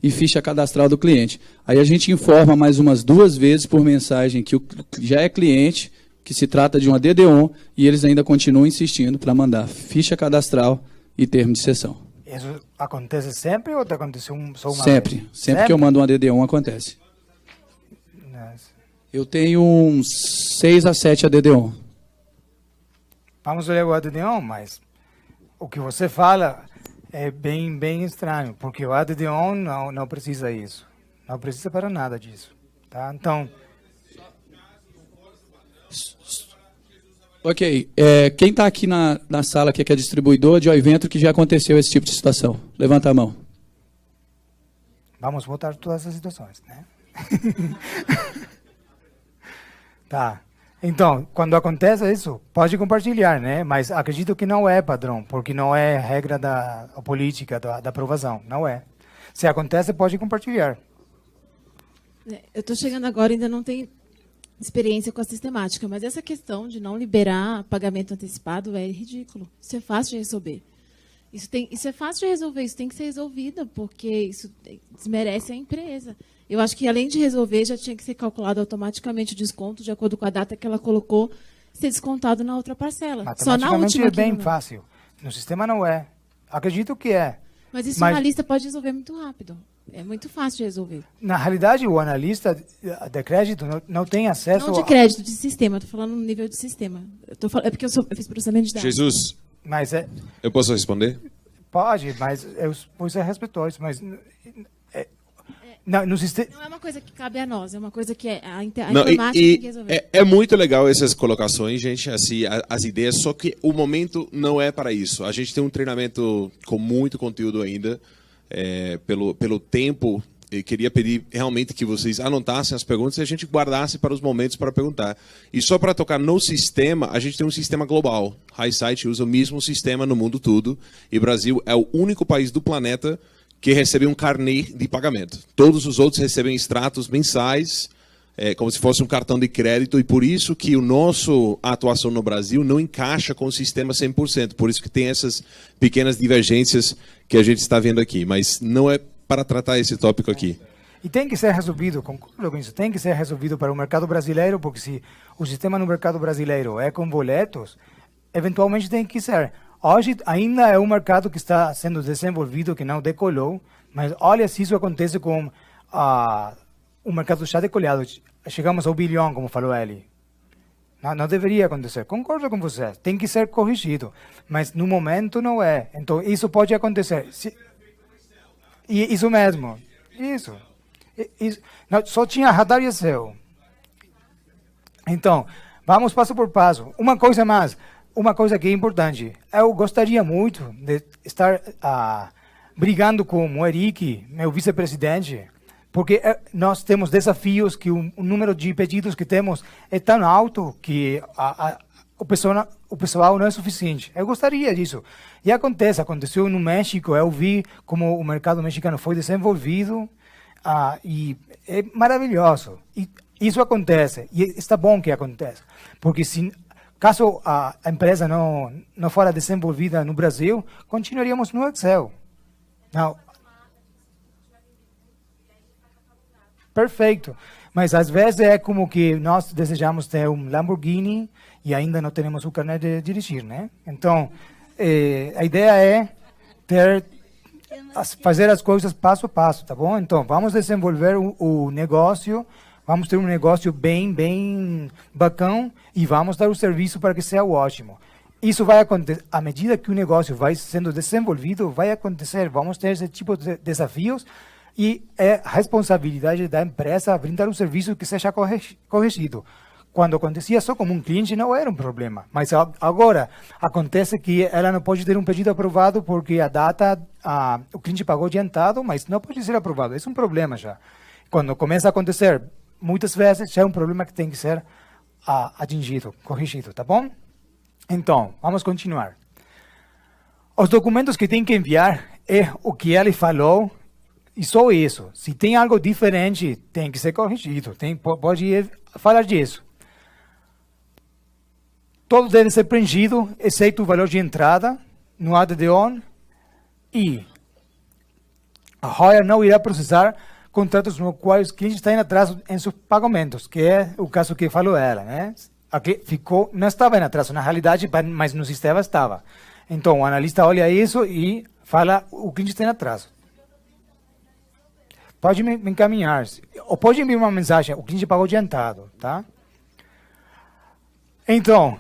e ficha cadastral do cliente. Aí a gente informa mais umas 2 vezes por mensagem que já é cliente, que se trata de um ADD-on, e eles ainda continuam insistindo para mandar ficha cadastral e termo de cessão. Isso acontece sempre ou aconteceu só uma sempre. vez? Sempre que eu mando um ADD-on acontece. Eu tenho uns 6 a 7 ADD-on. Vamos olhar o ADD-on, mas o que você fala é bem estranho, porque o ADD-on não precisa isso. Não precisa para nada disso. Tá? Então... Ok. Quem está aqui na sala que é distribuidor de Joy Venture que já aconteceu esse tipo de situação? Levanta a mão. Vamos botar todas as situações, né? Tá. Então, quando acontece isso, pode compartilhar, né? Mas acredito que não é padrão, porque não é regra da política da aprovação. Não é. Se acontece, pode compartilhar. Eu estou chegando agora e ainda não tenho experiência com a sistemática, mas essa questão de não liberar pagamento antecipado é ridículo. Isso é fácil de resolver. Isso é fácil de resolver, isso tem que ser resolvido, porque isso desmerece a empresa. Eu acho que, além de resolver, já tinha que ser calculado automaticamente o desconto, de acordo com a data que ela colocou, ser descontado na outra parcela. Só na última é bem fácil. No sistema não é. Acredito que é. Mas isso o analista pode resolver muito rápido. É muito fácil de resolver. Na realidade, o analista de crédito não tem acesso... Não de crédito, de sistema. Estou falando no nível de sistema. É porque eu fiz processamento de dados. Jesus, eu posso responder? Pode, mas eu vou ser respeitoso, mas... Não, no sistema... não é uma coisa que cabe a nós, é uma coisa que a informática tem que resolver. É muito legal essas colocações, gente, assim, as ideias, só que o momento não é para isso. A gente tem um treinamento com muito conteúdo ainda, pelo tempo. Eu queria pedir realmente que vocês anotassem as perguntas e a gente guardasse para os momentos para perguntar. E só para tocar no sistema, a gente tem um sistema global. Highsight usa o mesmo sistema no mundo todo, e o Brasil é o único país do planeta que recebem um carnê de pagamento. Todos os outros recebem extratos mensais, como se fosse um cartão de crédito, e por isso que a nossa atuação no Brasil não encaixa com o sistema 100%. Por isso que tem essas pequenas divergências que a gente está vendo aqui. Mas não é para tratar esse tópico aqui. E tem que ser resolvido, concordo com isso, tem que ser resolvido para o mercado brasileiro, porque se o sistema no mercado brasileiro é com boletos, eventualmente tem que ser. Hoje ainda é um mercado que está sendo desenvolvido, que não decolou, mas olha se isso acontece com o mercado já decolhado. Chegamos ao bilhão, como falou ele. Não deveria acontecer. Concordo com você. Tem que ser corrigido. Mas no momento não é. Então isso pode acontecer. Isso mesmo. Isso. Não, só tinha radar e Excel. Então, vamos passo por passo. Uma coisa mais. Uma coisa que é importante. Eu gostaria muito de estar brigando com o Eric, meu vice-presidente, porque nós temos desafios que o número de pedidos que temos é tão alto que o pessoal não é suficiente. Eu gostaria disso. E aconteceu no México, eu vi como o mercado mexicano foi desenvolvido, e é maravilhoso. E isso acontece, e está bom que aconteça, porque caso a empresa não for desenvolvida no Brasil, continuaríamos no Excel. Não. Perfeito. Mas às vezes é como que nós desejamos ter um Lamborghini e ainda não temos o carnet de dirigir, né? Então, a ideia é fazer as coisas passo a passo, tá bom? Então, vamos desenvolver o negócio, vamos ter um negócio bem bacana e vamos dar o serviço para que seja ótimo. Isso vai acontecer, à medida que o negócio vai sendo desenvolvido, vai acontecer, vamos ter esse tipo de desafios, e é responsabilidade da empresa brindar um serviço que seja corrigido. Quando acontecia só como um cliente, não era um problema. Mas agora, acontece que ela não pode ter um pedido aprovado porque a data, o cliente pagou adiantado, mas não pode ser aprovado. Esse é um problema já. Quando começa a acontecer, muitas vezes, já é um problema que tem que ser atingido, corrigido, tá bom? Então, vamos continuar. Os documentos que tem que enviar é o que ele falou, e só isso. Se tem algo diferente, tem que ser corrigido. Pode falar disso. Todo deve ser preenchido, exceto o valor de entrada, no ADD-ON. E a Heuer não irá processar contratos no quais o cliente está em atraso em seus pagamentos, que é o caso que falou ela, né? Aqui não estava em atraso, na realidade, mas no sistema estava. Então, o analista olha isso e fala, o cliente está em atraso. Pode me encaminhar, ou pode enviar uma mensagem, o cliente pagou adiantado, tá? Então,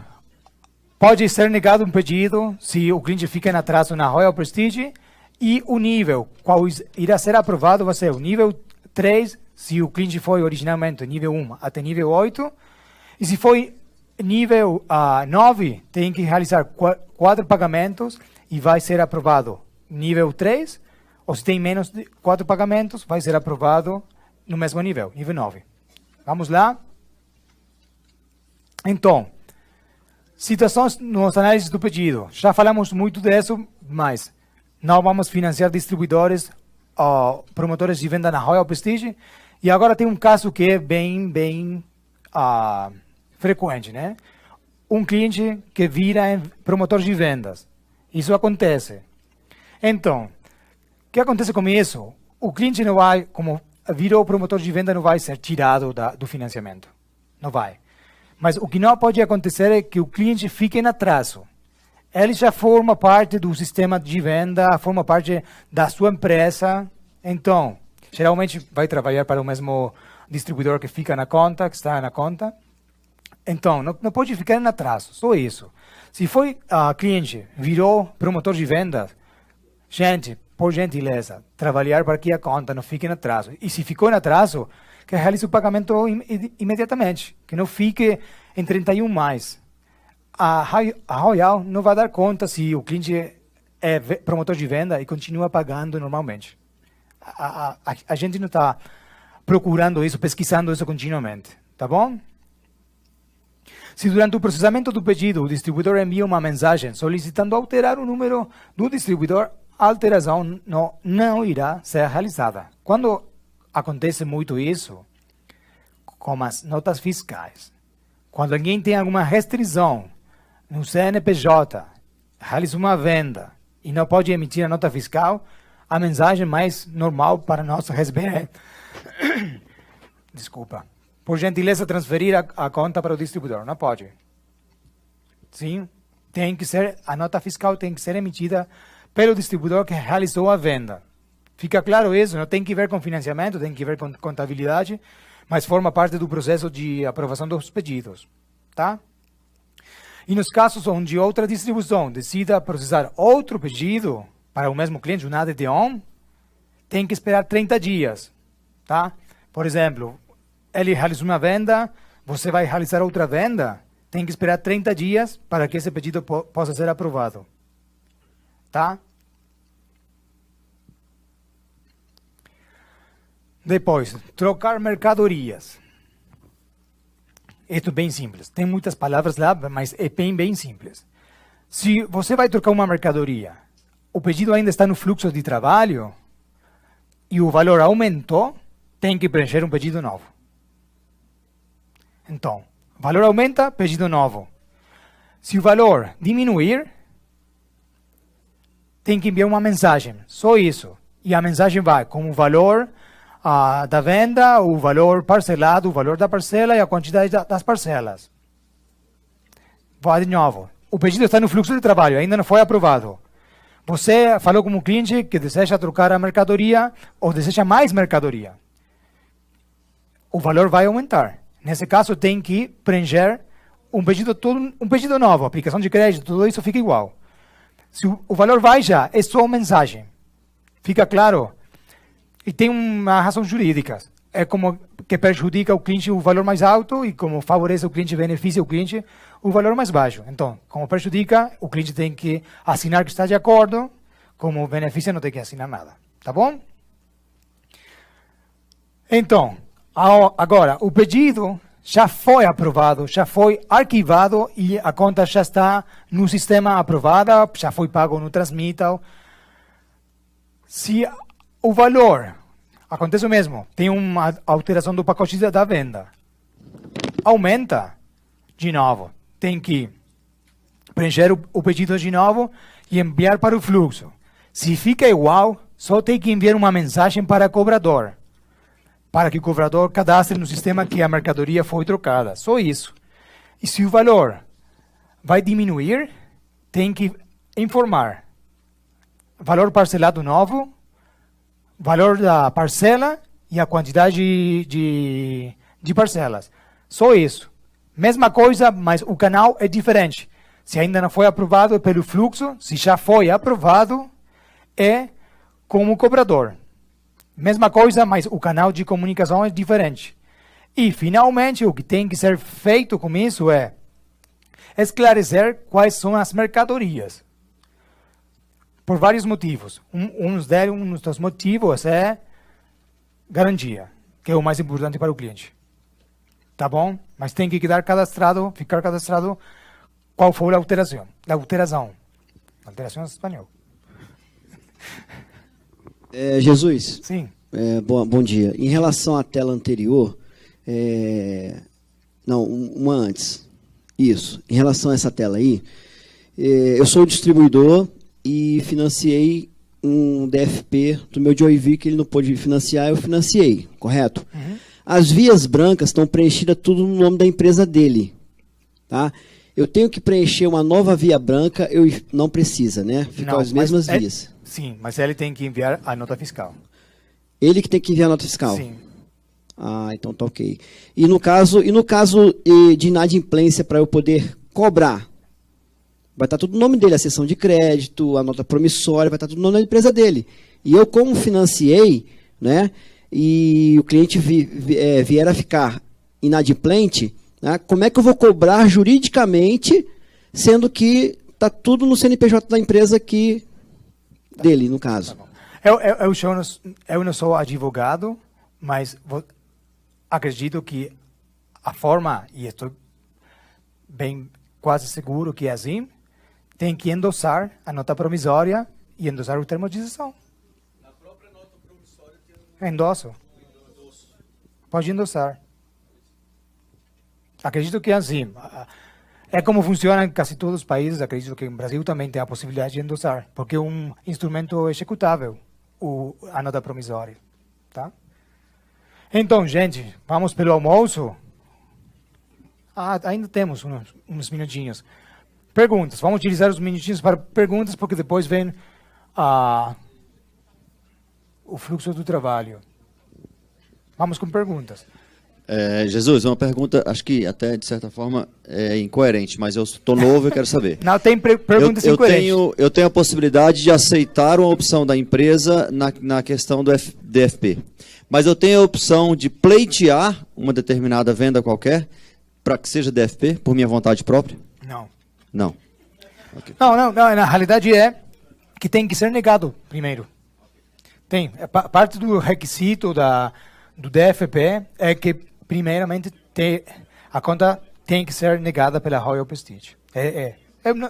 pode ser negado um pedido se o cliente fica em atraso na Royal Prestige, e o nível, qual irá ser aprovado, vai ser o nível 3, se o cliente foi originalmente nível 1 até nível 8, e se foi nível 9, tem que realizar 4 pagamentos e vai ser aprovado nível 3, ou se tem menos de 4 pagamentos, vai ser aprovado no mesmo nível 9. Vamos lá? Então, situações nos análises do pedido. Já falamos muito disso, mas não vamos financiar distribuidores ou promotores de venda na Royal Prestige. E agora tem um caso que é bem frequente, né? Um cliente que vira promotor de vendas. Isso acontece. Então, o que acontece com isso? O cliente não vai, como virou promotor de venda, não vai ser tirado do financiamento. Não vai. Mas o que não pode acontecer é que o cliente fique em atraso. Ele já forma parte do sistema de venda, forma parte da sua empresa. Então, geralmente vai trabalhar para o mesmo distribuidor que fica na conta, que está na conta. Então, não pode ficar em atraso, só isso. Se foi cliente, virou promotor de venda, gente, por gentileza, trabalhar para que a conta não fique em atraso. E se ficou em atraso, que realize o pagamento imediatamente, que não fique em 31 mais. A Royal não vai dar conta se o cliente é promotor de venda e continua pagando normalmente. A gente não está procurando isso, pesquisando isso continuamente, tá bom? Se durante o processamento do pedido o distribuidor envia uma mensagem solicitando alterar o número do distribuidor, a alteração não irá ser realizada. Quando acontece muito isso, como as notas fiscais, quando alguém tem alguma restrição no CNPJ, realiza uma venda e não pode emitir a nota fiscal, a mensagem mais normal para nós receber é desculpa, por gentileza transferir a conta para o distribuidor. Não pode. Sim, tem que ser, a nota fiscal tem que ser emitida pelo distribuidor que realizou a venda. Fica claro isso? Não tem que ver com financiamento, tem que ver com contabilidade, mas forma parte do processo de aprovação dos pedidos. Tá? E nos casos onde outra distribuição decida processar outro pedido para o mesmo cliente, um ADD-ON, tem que esperar 30 dias. Tá? Por exemplo, ele realizou uma venda, você vai realizar outra venda, tem que esperar 30 dias para que esse pedido possa ser aprovado. Tá? Depois, trocar mercadorias. Isso é bem simples. Tem muitas palavras lá, mas é bem simples. Se você vai trocar uma mercadoria, o pedido ainda está no fluxo de trabalho e o valor aumentou, tem que preencher um pedido novo. Então, valor aumenta, pedido novo. Se o valor diminuir, tem que enviar uma mensagem. Só isso. E a mensagem vai com o valor da venda, o valor parcelado, o valor da parcela e a quantidade das parcelas. Vai de novo. O pedido está no fluxo de trabalho, ainda não foi aprovado. Você falou com o cliente que deseja trocar a mercadoria ou deseja mais mercadoria. O valor vai aumentar. Nesse caso, tem que preencher um pedido novo, aplicação de crédito, tudo isso fica igual. Se o valor vai já, é só mensagem. Fica claro? E tem uma razão jurídica. É como que prejudica o cliente o valor mais alto e como favorece o cliente, beneficia o cliente o valor mais baixo. Então, como prejudica, o cliente tem que assinar que está de acordo, como beneficia não tem que assinar nada. Tá bom? Então, agora, o pedido já foi aprovado, já foi arquivado e a conta já está no sistema aprovada, já foi pago no Transmital. Se o valor, acontece o mesmo, tem uma alteração do pacote da venda, aumenta de novo, tem que preencher o pedido de novo e enviar para o fluxo. Se fica igual, só tem que enviar uma mensagem para o cobrador, para que o cobrador cadastre no sistema que a mercadoria foi trocada. Só isso. E se o valor vai diminuir, tem que informar. Valor parcelado novo, valor da parcela e a quantidade de parcelas. Só isso. Mesma coisa, mas o canal é diferente. Se ainda não foi aprovado, é pelo fluxo. Se já foi aprovado, é com o cobrador. Mesma coisa, mas o canal de comunicação é diferente. E, finalmente, o que tem que ser feito com isso é esclarecer quais são as mercadorias. Por vários motivos. Um dos motivos é garantia, que é o mais importante para o cliente. Tá bom? Mas tem que ficar cadastrado qual foi a alteração. Alteração em espanhol. Jesus. Sim. Bom dia. Em relação à tela anterior, não, uma antes. Isso. Em relação a essa tela aí, eu sou distribuidor e financiei um DFP do meu Joyvi que ele não pôde financiar, eu financiei, correto? Uhum. As vias brancas estão preenchidas tudo no nome da empresa dele, tá? Eu tenho que preencher uma nova via branca, eu não precisa, né? Ficam as mesmas vias. Sim, mas ele tem que enviar a nota fiscal. Ele que tem que enviar a nota fiscal? Sim. Ah, então tá ok. E no caso de inadimplência, para eu poder cobrar, vai estar tudo no nome dele, a cessão de crédito, a nota promissória, vai estar tudo no nome da empresa dele. E eu, como financiei, né, e o cliente vier a ficar inadimplente, né, como é que eu vou cobrar juridicamente, sendo que está tudo no CNPJ da empresa dele, no caso? Tá, eu não sou advogado, mas acredito que a forma, e estou bem quase seguro que é assim, tem que endossar a nota promissória e endossar o termo de cessão. Na própria nota promissória tem endosso. Pode endossar. Acredito que é assim. É como funciona em quase todos os países. Acredito que no Brasil também tem a possibilidade de endossar, porque é um instrumento executável, a nota promissória. Tá? Então, gente, vamos pelo almoço. Ainda temos uns minutinhos. Perguntas. Vamos utilizar os minutinhos para perguntas, porque depois vem o fluxo do trabalho. Vamos com perguntas. Jesus, uma pergunta, acho que até de certa forma é incoerente, mas eu estou novo e quero saber. Não, tem perguntas incoerentes. Eu tenho a possibilidade de aceitar uma opção da empresa na questão do DFP, mas eu tenho a opção de pleitear uma determinada venda qualquer para que seja DFP, por minha vontade própria? Não. Não. Okay. Não, na realidade é que tem que ser negado primeiro. Tem. Parte do requisito do DFP é que, primeiramente, a conta tem que ser negada pela Royal Prestige.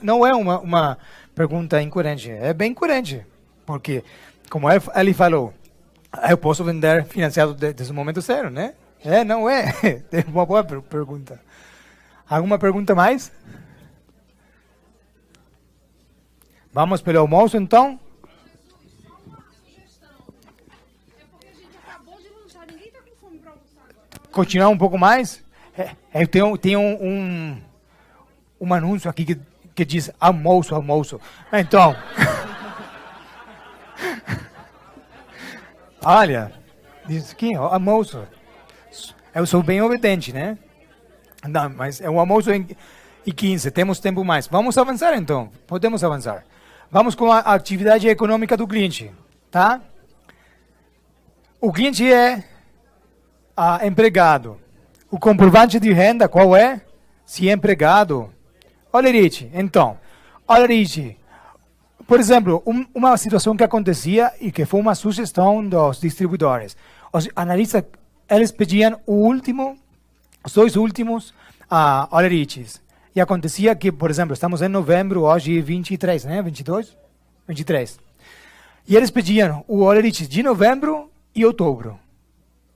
Não é uma pergunta incoerente, é bem coerente. Porque, como ele falou, eu posso vender financiado desde o momento zero, né? Não é. É uma boa pergunta. Alguma pergunta mais? Vamos pelo almoço, então? Continuar um pouco mais? Eu tenho um anúncio aqui que diz almoço. Então... Olha, diz aqui, almoço. Eu sou bem obediente, né? Não, mas é um almoço e 15, temos tempo mais. Vamos avançar, então? Podemos avançar. Vamos com a atividade econômica do cliente, tá? O cliente é empregado. O comprovante de renda, qual é? Se é empregado. Olha, Rich, então. Olha, Rich. Por exemplo, uma situação que acontecia e que foi uma sugestão dos distribuidores. Os analistas, eles pediam os dois últimos Olha, Riches. E acontecia que, por exemplo, estamos em novembro, hoje 23, né? 22? 23. E eles pediam o Olerich de novembro e outubro.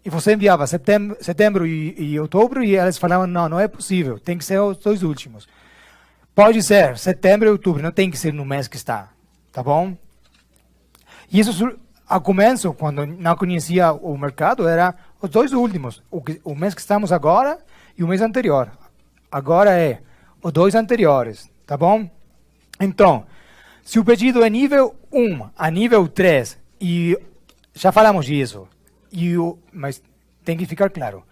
E você enviava setembro e outubro e eles falavam, não é possível, tem que ser os dois últimos. Pode ser setembro e outubro, não tem que ser no mês que está, tá bom? E isso, ao começo, quando não conhecia o mercado, era os dois últimos. O mês que estamos agora e o mês anterior. Agora é os dois anteriores, tá bom? Então, se o pedido é nível 1 a nível 3, e já falamos disso, mas tem que ficar claro,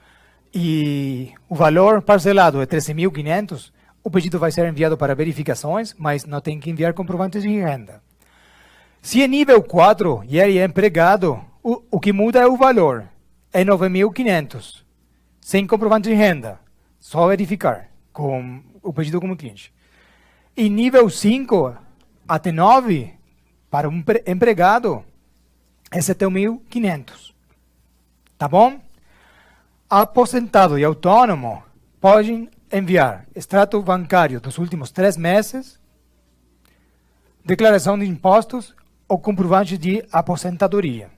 e o valor parcelado é 13.500, o pedido vai ser enviado para verificações, mas não tem que enviar comprovantes de renda. Se é nível 4 e ele é empregado, o que muda é o valor, é 9.500, sem comprovante de renda, só verificar com o pedido como cliente. E nível 5 até 9, para um empregado, é 7.500. Tá bom? Aposentado e autônomo podem enviar extrato bancário dos últimos 3 meses, declaração de impostos ou comprovante de aposentadoria.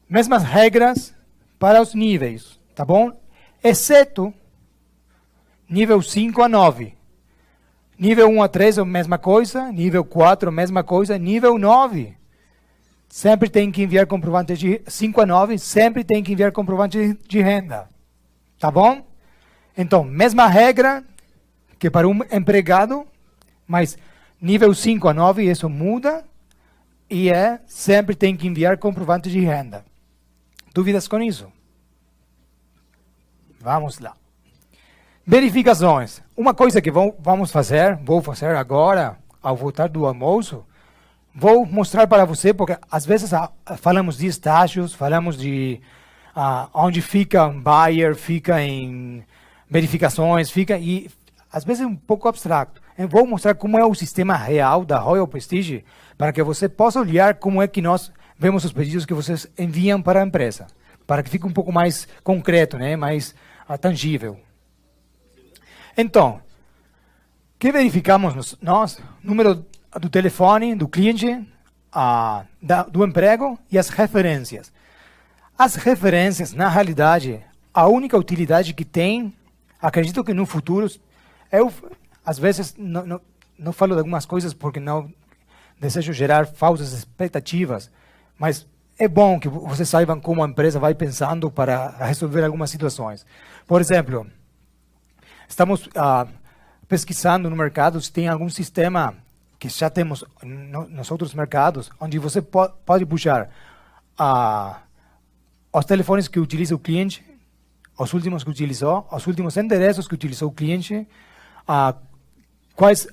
Mesmas regras para os níveis, tá bom? Exceto nível 5 a 9. Nível 1 a 3 é a mesma coisa, nível 4 a mesma coisa, nível 9 sempre tem que enviar comprovante de 5 a 9, sempre tem que enviar comprovante de renda. Tá bom? Então, mesma regra que para um empregado, mas nível 5 a 9 isso muda e sempre tem que enviar comprovante de renda. Dúvidas com isso? Vamos lá. Verificações. Uma coisa que vou fazer agora, ao voltar do almoço, vou mostrar para você, porque às vezes falamos de estágios, falamos de onde fica um buyer, fica em verificações, e às vezes é um pouco abstrato. Eu vou mostrar como é o sistema real da Royal Prestige, para que você possa olhar como é que nós vemos os pedidos que vocês enviam para a empresa, para que fique um pouco mais concreto, né? Mais tangível. Então, o que verificamos nós? Número do telefone, do cliente, do emprego e as referências. As referências, na realidade, a única utilidade que tem, acredito que no futuro, eu às vezes não falo de algumas coisas porque não desejo gerar falsas expectativas, mas é bom que vocês saibam como a empresa vai pensando para resolver algumas situações. Por exemplo, estamos pesquisando no mercado se tem algum sistema que já temos nos outros mercados, onde você pode puxar os telefones que utiliza o cliente, os últimos que utilizou, os últimos endereços que utilizou o cliente, quais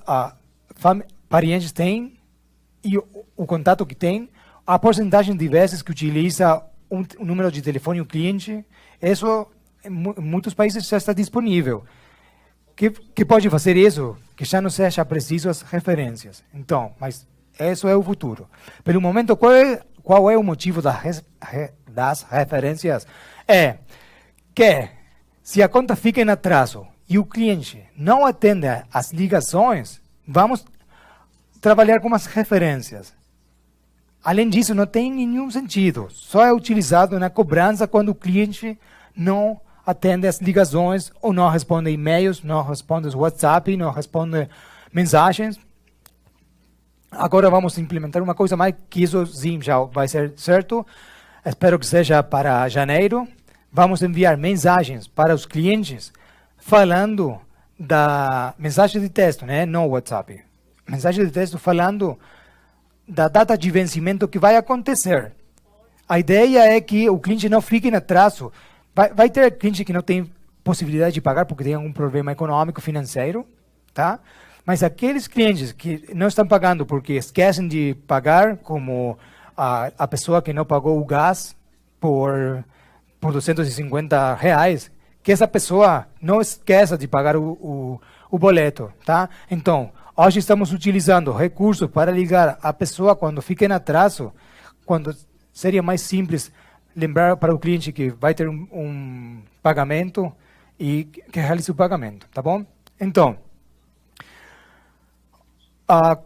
parentes tem e o contato que tem, a porcentagem de vezes que utiliza um número de telefone o cliente. Isso em muitos países já está disponível. Que pode fazer isso, que já não seja preciso as referências. Então, mas isso é o futuro. Pelo momento, qual é o motivo das referências? É que se a conta fica em atraso e o cliente não atende às ligações, vamos trabalhar com as referências. Além disso, não tem nenhum sentido. Só é utilizado na cobrança quando o cliente não atende às ligações ou não responde e-mails, não responde WhatsApp, não responde mensagens. Agora vamos implementar uma coisa mais que isso sim já vai ser certo. Espero que seja para janeiro. Vamos enviar mensagens para os clientes falando da mensagem de texto, né? Não WhatsApp. Mensagem de texto falando da data de vencimento que vai acontecer. A ideia é que o cliente não fique em atraso. Vai ter cliente que não tem possibilidade de pagar porque tem algum problema econômico, financeiro, tá? Mas aqueles clientes que não estão pagando porque esquecem de pagar, como a pessoa que não pagou o gás por R$250, que essa pessoa não esqueça de pagar o boleto, tá? Então, hoje estamos utilizando recursos para ligar a pessoa quando fica em atraso, quando seria mais simples lembrar para o cliente que vai ter um pagamento e que realize o pagamento, tá bom? Então,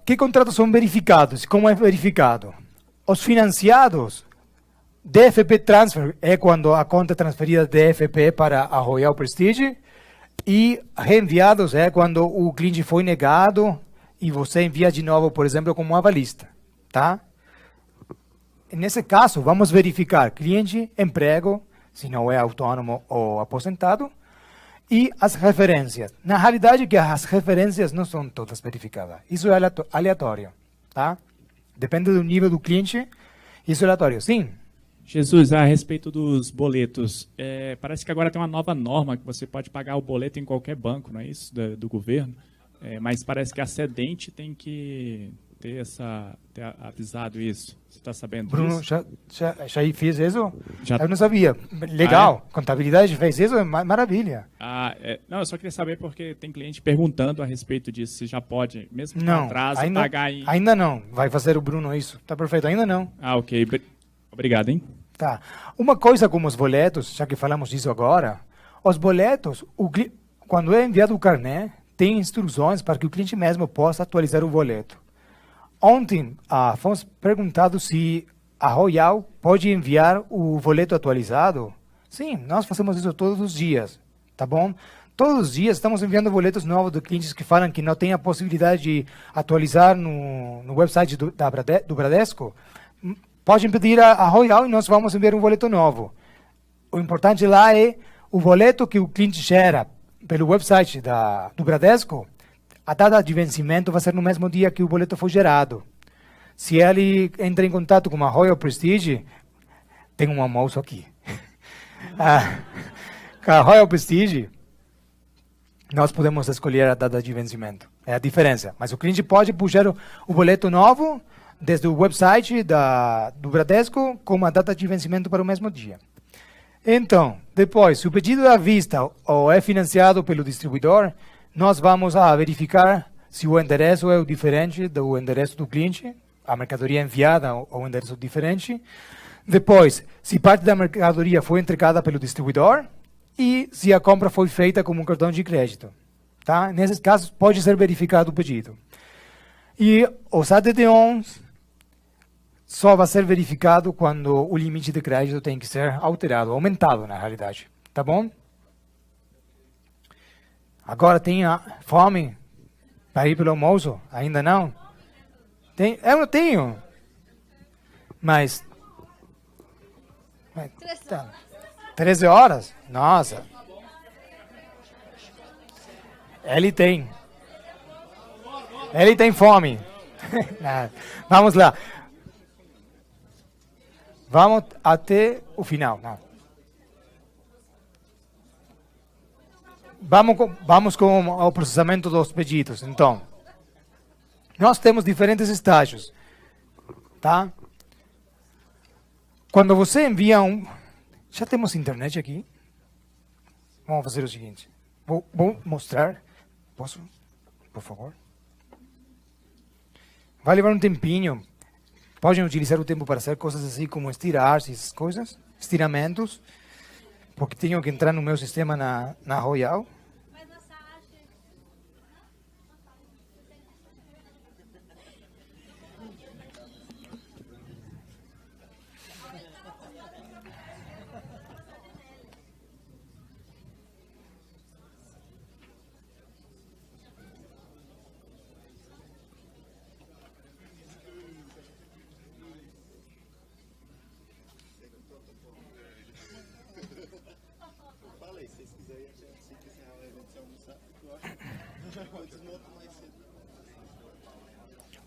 que contratos são verificados? Como é verificado? Os financiados, DFP Transfer é quando a conta é transferida de DFP para a Royal Prestige, e reenviados é quando o cliente foi negado e você envia de novo, por exemplo, como avalista, tá? Nesse caso, vamos verificar cliente, emprego, se não é autônomo ou aposentado, e as referências. Na realidade, que as referências não são todas verificadas. Isso é aleatório, tá? Depende do nível do cliente, isso é aleatório. Sim? Jesus, a respeito dos boletos, parece que agora tem uma nova norma que você pode pagar o boleto em qualquer banco, não é isso? Do governo. Mas parece que a cedente tem que ter avisado isso. Você está sabendo Bruno, disso? já fiz isso? Já. Eu não sabia. Legal. Contabilidade fez isso? É maravilha. Não, eu só queria saber porque tem cliente perguntando a respeito disso, se já pode, mesmo com não, atraso, ainda, pagar em... Ainda não. Vai fazer o Bruno isso. Tá perfeito. Ainda não. Ok. Obrigado, hein? Tá. Uma coisa como os boletos, já que falamos disso agora, os boletos, quando é enviado o carnê, tem instruções para que o cliente mesmo possa atualizar o boleto. Ontem, fomos perguntados se a Royal pode enviar o boleto atualizado. Sim, nós fazemos isso todos os dias, tá bom? Todos os dias estamos enviando boletos novos de clientes que falam que não tem a possibilidade de atualizar no website do Bradesco. Pode pedir a Royal e nós vamos enviar um boleto novo. O importante lá é o boleto que o cliente gera pelo website do Bradesco. A data de vencimento vai ser no mesmo dia que o boleto foi gerado. Se ele entra em contato com a Royal Prestige, tem um mouse aqui. Com a Royal Prestige, nós podemos escolher a data de vencimento. É a diferença. Mas o cliente pode puxar o boleto novo desde o website do Bradesco com a data de vencimento para o mesmo dia. Então, depois, se o pedido é à vista ou é financiado pelo distribuidor, nós vamos verificar se o endereço é diferente do endereço do cliente, a mercadoria enviada ou endereço diferente. Depois, se parte da mercadoria foi entregada pelo distribuidor e se a compra foi feita com um cartão de crédito. Tá? Nesses casos, pode ser verificado o pedido. E os ADD-ons só vai ser verificado quando o limite de crédito tem que ser alterado, aumentado na realidade. Tá bom? Agora tem fome para ir pelo almoço? Ainda não? Eu não tenho. Mas... Tá. 13 horas? Nossa. Ele tem fome. Vamos lá. Vamos até o final. Não. Vamos com o processamento dos pedidos. Então, nós temos diferentes estágios. Tá? Quando você envia Já temos internet aqui? Vamos fazer o seguinte. Vou mostrar. Posso? Por favor? Vai levar um tempinho. Podem utilizar o tempo para fazer coisas assim como estirar-se, essas coisas. Estiramentos. Porque tenho que entrar no meu sistema na Royal.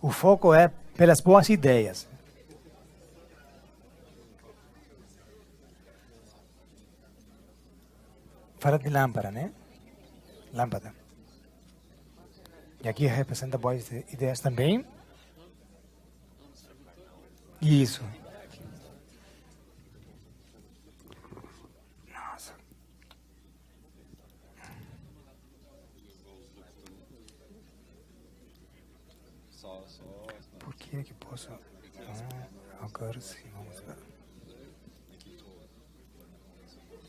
O foco é pelas boas ideias. Fala de lâmpada, né? Lâmpada. E aqui representa boas ideias também. Isso. Nossa. Por que é que posso... agora sim, vamos lá.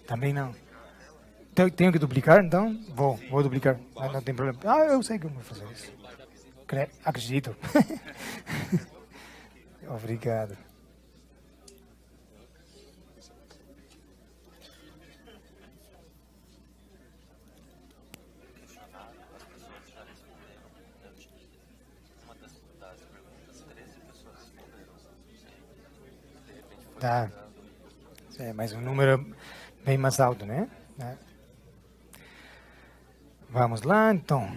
Também não. Tenho que duplicar, então? Vou duplicar. Não tem problema. Eu sei como fazer isso. Acredito. Obrigado. Tá. É, mas um número bem mais alto, né? Vamos lá, então.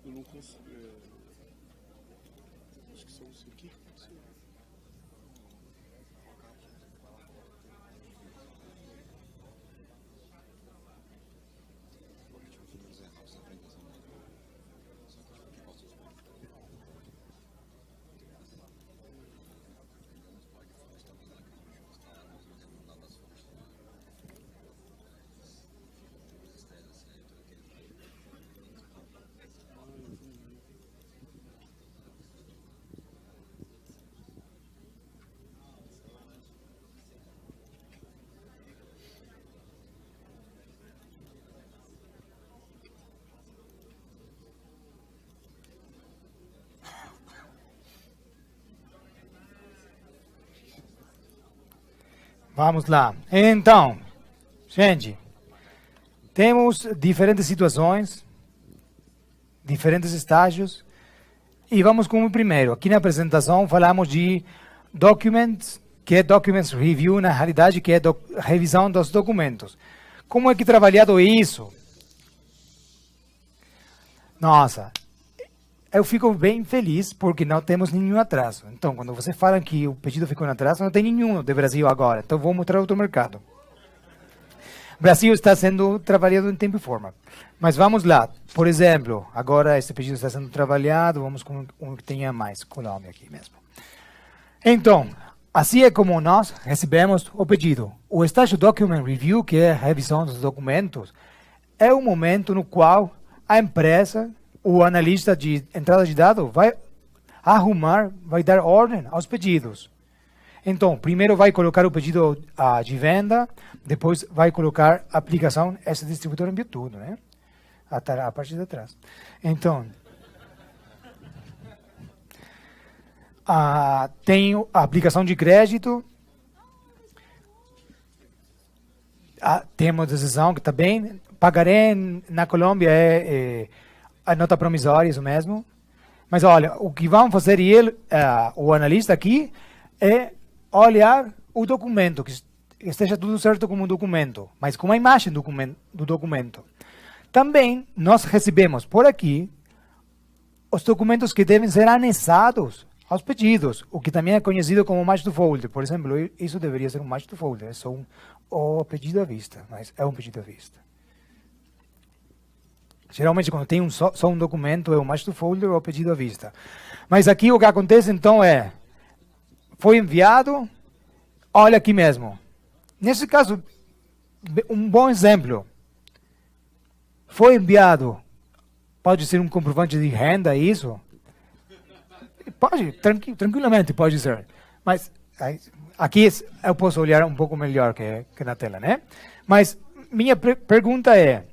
Eu não consigo. Acho que só isso aqui. Vamos lá. Então, gente, temos diferentes situações, diferentes estágios, e vamos com o primeiro. Aqui na apresentação falamos de documents, que é documents review, na realidade, que é revisão dos documentos. Como é que trabalhado isso? Nossa, eu fico bem feliz porque não temos nenhum atraso. Então, quando você fala que o pedido ficou em atraso, não tem nenhum do Brasil agora. Então, vou mostrar outro mercado. O Brasil está sendo trabalhado em tempo e forma. Mas vamos lá. Por exemplo, agora esse pedido está sendo trabalhado. Vamos com um que tenha mais. Colômbia aqui mesmo. Então, assim é como nós recebemos o pedido. O estágio Document Review, que é a revisão dos documentos, é o momento no qual a empresa, o analista de entrada de dados, vai arrumar, vai dar ordem aos pedidos. Então, primeiro vai colocar o pedido de venda, depois vai colocar a aplicação, esse distribuidor envia tudo, né? A parte de trás. Então, tem a aplicação de crédito, temos decisão que também, pagaré na Colômbia é a nota promissória, isso mesmo. Mas olha, o que vamos fazer o analista aqui é olhar o documento, que esteja tudo certo como documento, mas com a imagem do documento. Também nós recebemos por aqui os documentos que devem ser anexados aos pedidos, o que também é conhecido como match to folder. Por exemplo, isso deveria ser um match to folder, é só o pedido à vista, mas é um pedido à vista. Geralmente, quando tem só um documento, é o match to folder ou o pedido à vista. Mas aqui o que acontece, então, foi enviado, olha aqui mesmo. Nesse caso, um bom exemplo. Foi enviado, pode ser um comprovante de renda, isso? Pode, tranquilamente pode ser. Mas aqui eu posso olhar um pouco melhor que na tela, né? Mas minha pergunta é,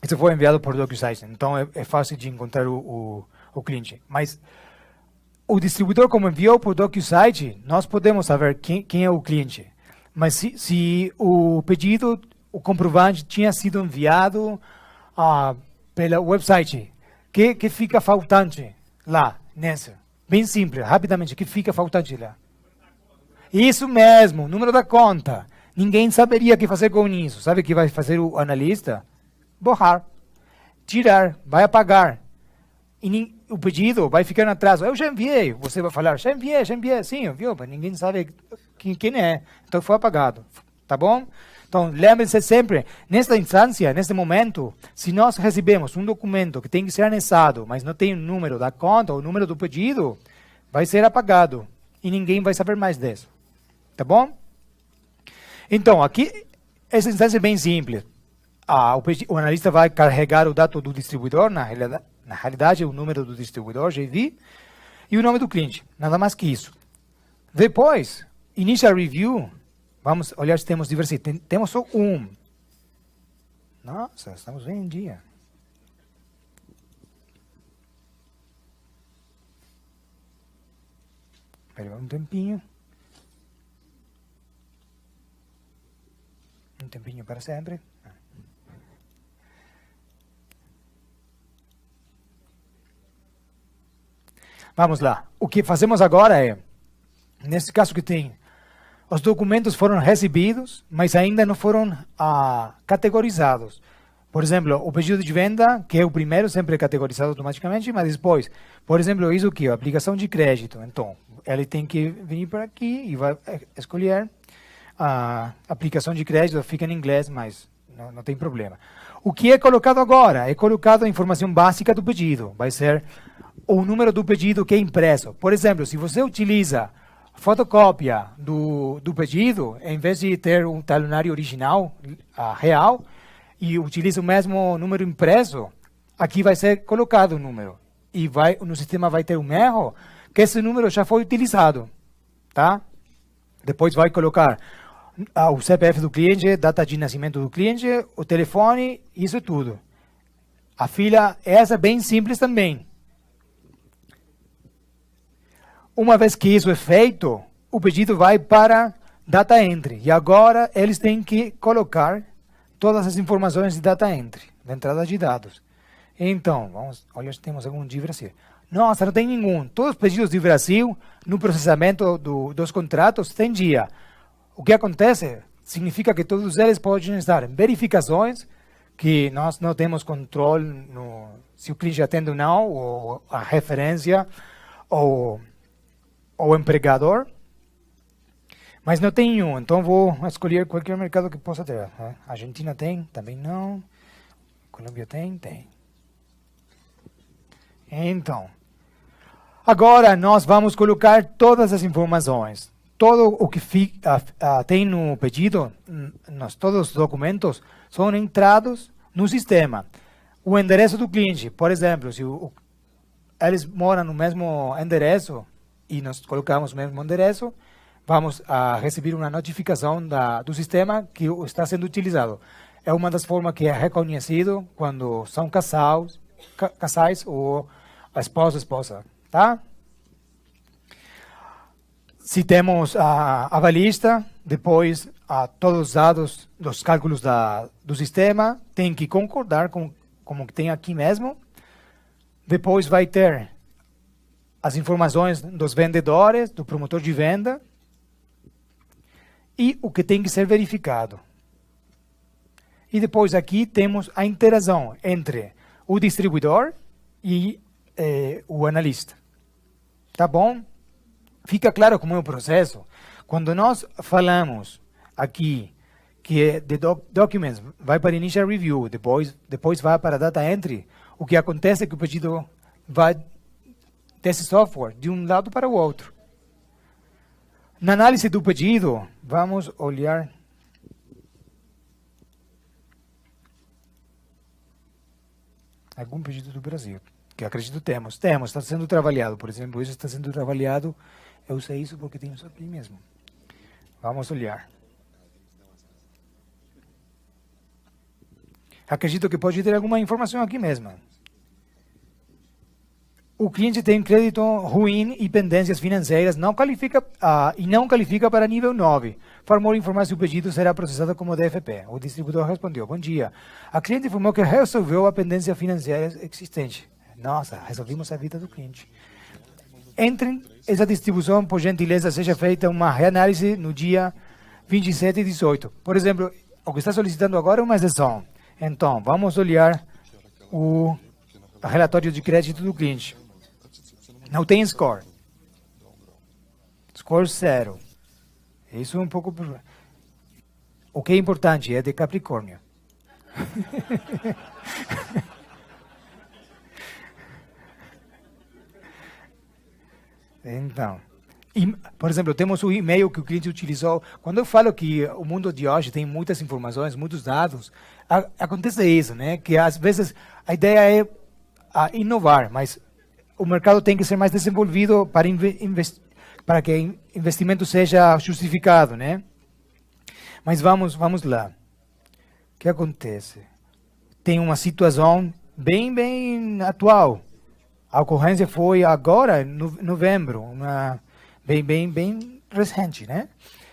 isso foi enviado por DocuSign, então é fácil de encontrar o cliente. Mas o distribuidor, como enviou por DocuSign, nós podemos saber quem é o cliente. Mas se o pedido, o comprovante tinha sido enviado pela website, que fica faltante lá, nessa? Bem simples, rapidamente, que fica faltante lá? Isso mesmo, número da conta. Ninguém saberia o que fazer com isso. Sabe o que vai fazer o analista? Borrar, tirar, vai apagar. E o pedido vai ficar atrás. Eu já enviei. Você vai falar, já enviei. Sim, viu? Mas ninguém sabe quem é. Então foi apagado. Tá bom? Então, lembre-se sempre, nesta instância, neste momento, se nós recebemos um documento que tem que ser anexado, mas não tem o número da conta ou o número do pedido, vai ser apagado. E ninguém vai saber mais disso. Tá bom? Então, aqui, essa instância é bem simples. O analista vai carregar o dado do distribuidor, na realidade, o número do distribuidor, JV, e o nome do cliente. Nada mais que isso. Depois, initial review, vamos olhar se temos diversidade. Temos só um. Nossa, estamos bem em dia. Espera um tempinho. Um tempinho para sempre. Vamos lá. O que fazemos agora é, nesse caso que tem, os documentos foram recebidos, mas ainda não foram categorizados. Por exemplo, o pedido de venda, que é o primeiro, sempre é categorizado automaticamente, mas depois, por exemplo, isso aqui, a aplicação de crédito. Então, ele tem que vir para aqui e vai escolher a aplicação de crédito, fica em inglês, mas não tem problema. O que é colocado agora? É colocado a informação básica do pedido. Vai ser o número do pedido que é impresso. Por exemplo, se você utiliza fotocópia do pedido, em vez de ter um talonário original, real, e utiliza o mesmo número impresso, aqui vai ser colocado o número. E no sistema vai ter um erro, que esse número já foi utilizado. Tá? Depois vai colocar o CPF do cliente, data de nascimento do cliente, o telefone, isso tudo. A fila, essa é bem simples também. Uma vez que isso é feito, o pedido vai para data entry. E agora eles têm que colocar todas as informações de data entry, da entrada de dados. Então, vamos olhar se temos algum de Brasil. Nossa, não tem nenhum. Todos os pedidos de Brasil, no processamento dos contratos, tem dia. O que acontece significa que todos eles podem estar em verificações, que nós não temos controle se o cliente atende ou não, ou a referência, ou o empregador, mas não tem nenhum, então vou escolher qualquer mercado que possa ter. Argentina tem, também não. Colômbia tem. Então, agora nós vamos colocar todas as informações. Todo o que tem no pedido, todos os documentos, são entrados no sistema. O endereço do cliente, por exemplo, se eles moram no mesmo endereço, e nós colocamos o mesmo endereço, vamos a receber uma notificação do sistema que está sendo utilizado. É uma das formas que é reconhecido quando são casais ou a esposa, tá? Se temos a avalista, depois todos os dados dos cálculos do sistema tem que concordar com como que tem aqui mesmo. Depois vai ter as informações dos vendedores, do promotor de venda e o que tem que ser verificado. E depois aqui temos a interação entre o distribuidor e o analista. Tá bom? Fica claro como é o processo. Quando nós falamos aqui que the documents vai para initial review, depois vai para data entry, o que acontece é que o pedido vai desse software de um lado para o outro. Na análise do pedido, vamos olhar algum pedido do Brasil, que acredito temos, está sendo trabalhado, por exemplo, isso está sendo trabalhado, eu sei isso porque tenho isso aqui mesmo. Vamos olhar. Acredito que pode ter alguma informação aqui mesmo. O cliente tem crédito ruim e pendências financeiras, não qualifica para nível 9. Formou informar se o pedido será processado como DFP. O distribuidor respondeu: bom dia. A cliente informou que resolveu a pendência financeira existente. Nossa, resolvimos a vida do cliente. Entre essa distribuição, por gentileza, seja feita uma reanálise no dia 27 e 18. Por exemplo, o que está solicitando agora é uma exceção. Então, vamos olhar o relatório de crédito do cliente. Não tem score. Score 0. Isso é um pouco... O que é importante é de Capricórnio. Então, por exemplo, temos o e-mail que o cliente utilizou. Quando eu falo que o mundo de hoje tem muitas informações, muitos dados, acontece isso, né? Que às vezes a ideia é inovar, mas o mercado tem que ser mais desenvolvido para que o investimento seja justificado, né? Mas vamos lá. O que acontece? Tem uma situação bem atual. A ocorrência foi agora, em novembro, bem recente, né?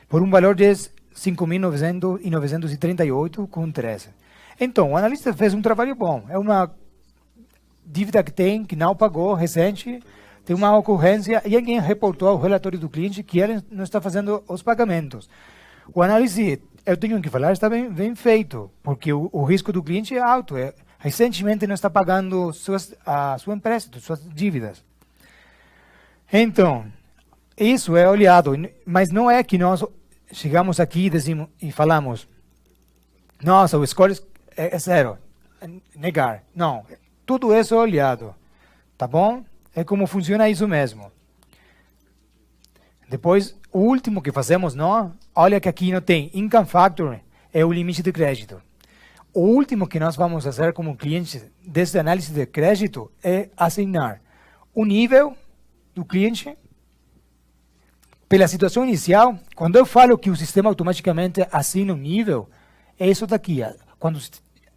Por um valor de 5.938,13. Então, o analista fez um trabalho bom. É uma dívida que não pagou, recente, tem uma ocorrência e alguém reportou ao relatório do cliente que ele não está fazendo os pagamentos. O análise, eu tenho que falar, está bem feito, porque o risco do cliente é alto. Recentemente não está pagando a sua empresa, suas dívidas. Então, isso é olhado, mas não é que nós chegamos aqui e falamos, nossa, o score é 0, negar. Não, tudo isso é olhado, tá bom? É como funciona isso mesmo. Depois, o último que fazemos, não? Olha que aqui não tem income factor, é o limite de crédito. O último que nós vamos fazer como cliente dessa análise de crédito é assignar o nível do cliente pela situação inicial. Quando eu falo que o sistema automaticamente assigna um nível, é isso daqui. Quando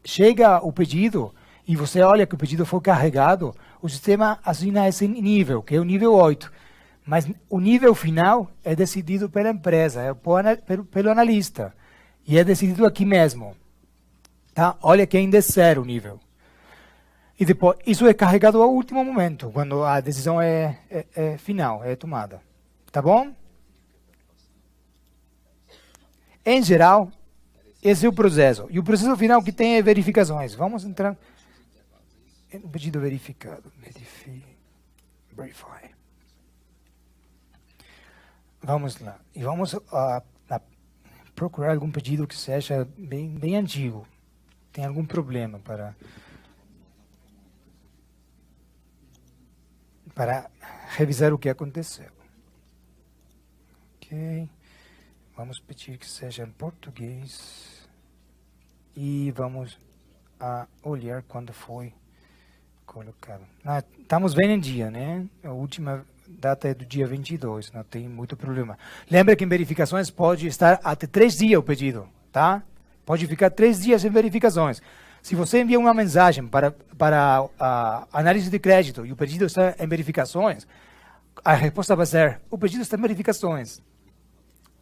chega o pedido e você olha que o pedido foi carregado, o sistema assigna esse nível, que é o nível 8. Mas o nível final é decidido pela empresa, pelo analista. E é decidido aqui mesmo. Tá? Olha que ainda é 0 o nível. E depois, isso é carregado ao último momento, quando a decisão é final, é tomada. Tá bom? Em geral, esse é o processo. E o processo final que tem é verificações. Vamos entrar no pedido verificado. Verify. Vamos lá. E vamos procurar algum pedido que seja bem antigo. Tem algum problema para revisar o que aconteceu. Ok. Vamos pedir que seja em português. E vamos olhar quando foi colocado. Estamos bem em dia, né? A última data é do dia 22, não tem muito problema. Lembra que em verificações pode estar até 3 dias o pedido, tá? Pode ficar 3 dias em verificações. Se você envia uma mensagem para a análise de crédito e o pedido está em verificações, a resposta vai ser, o pedido está em verificações.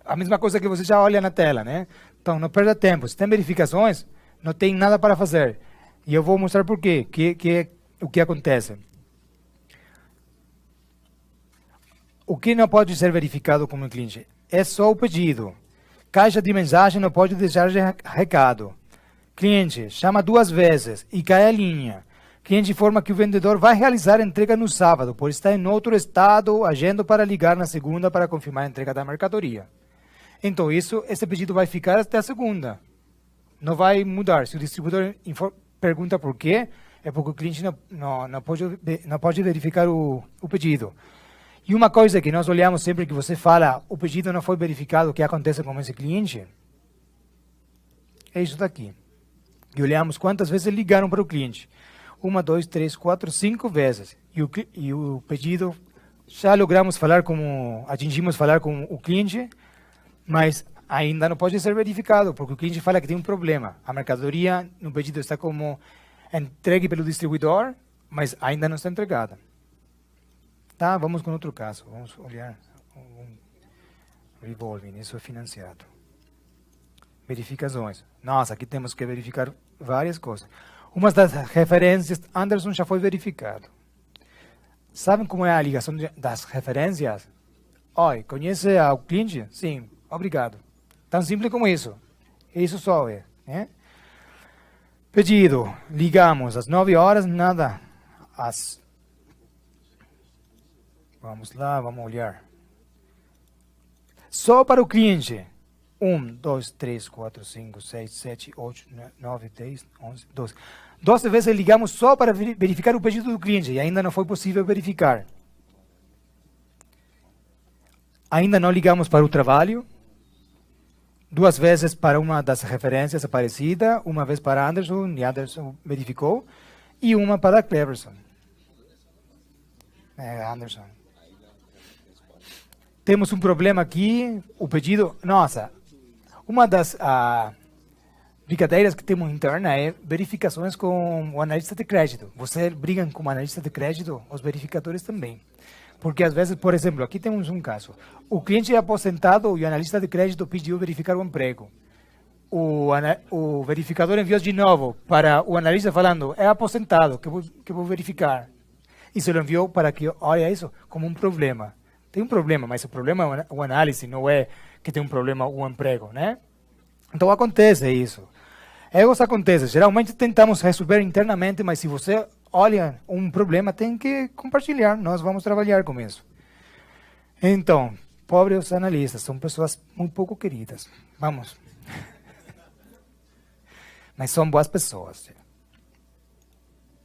A mesma coisa que você já olha na tela, né? Então, não perda tempo. Se tem verificações, não tem nada para fazer. E eu vou mostrar por quê, o que acontece. O que não pode ser verificado como cliente é só o pedido. Caixa de mensagem não pode deixar recado. Cliente chama 2 vezes e cai a linha. Cliente informa que o vendedor vai realizar a entrega no sábado, pois está em outro estado, agenda para ligar na segunda para confirmar a entrega da mercadoria. Então, esse pedido vai ficar até a segunda. Não vai mudar. Se o distribuidor pergunta por quê, é porque o cliente não pode verificar o pedido. E uma coisa que nós olhamos sempre que você fala, o pedido não foi verificado, o que acontece com esse cliente, é isso daqui. E olhamos quantas vezes ligaram para o cliente. 1, 2, 3, 4, 5 vezes. E o pedido, já logramos atingimos falar com o cliente, mas ainda não pode ser verificado, porque o cliente fala que tem um problema. A mercadoria no pedido está como entregue pelo distribuidor, mas ainda não está entregada. Tá, vamos com outro caso. Vamos olhar um revolving, isso é financiado. Verificações. Nossa, aqui temos que verificar várias coisas. Uma das referências, Anderson já foi verificado. Sabem como é a ligação das referências? Oi, conhece o cliente? Sim, obrigado. Tão simples como isso. Isso só é. Né? Pedido, ligamos às 9 horas, nada. Vamos lá, vamos olhar. Só para o cliente. 1, 2, 3, 4, 5, 6, 7, 8, 9, 10, 11, 12. 12 vezes ligamos só para verificar o pedido do cliente e ainda não foi possível verificar. Ainda não ligamos para o trabalho. 2 vezes para uma das referências aparecida, 1 vez para Anderson, e Anderson verificou, e 1 para Cleverson. Anderson. Temos um problema aqui, o pedido, nossa, uma das brincadeiras que temos interna é verificações com o analista de crédito. Você briga com o analista de crédito, os verificadores também. Porque às vezes, por exemplo, aqui temos um caso. O cliente é aposentado e o analista de crédito pediu verificar o emprego. O verificador enviou de novo para o analista falando, é aposentado, que vou verificar. E se lo enviou para que olhe isso como um problema. Tem um problema, mas o problema é o análise, não é que tem um problema o emprego, né? Então acontece isso. Erros acontecem. Geralmente tentamos resolver internamente, mas se você olha um problema, tem que compartilhar. Nós vamos trabalhar com isso. Então, pobres analistas, são pessoas muito pouco queridas. Vamos. Mas são boas pessoas.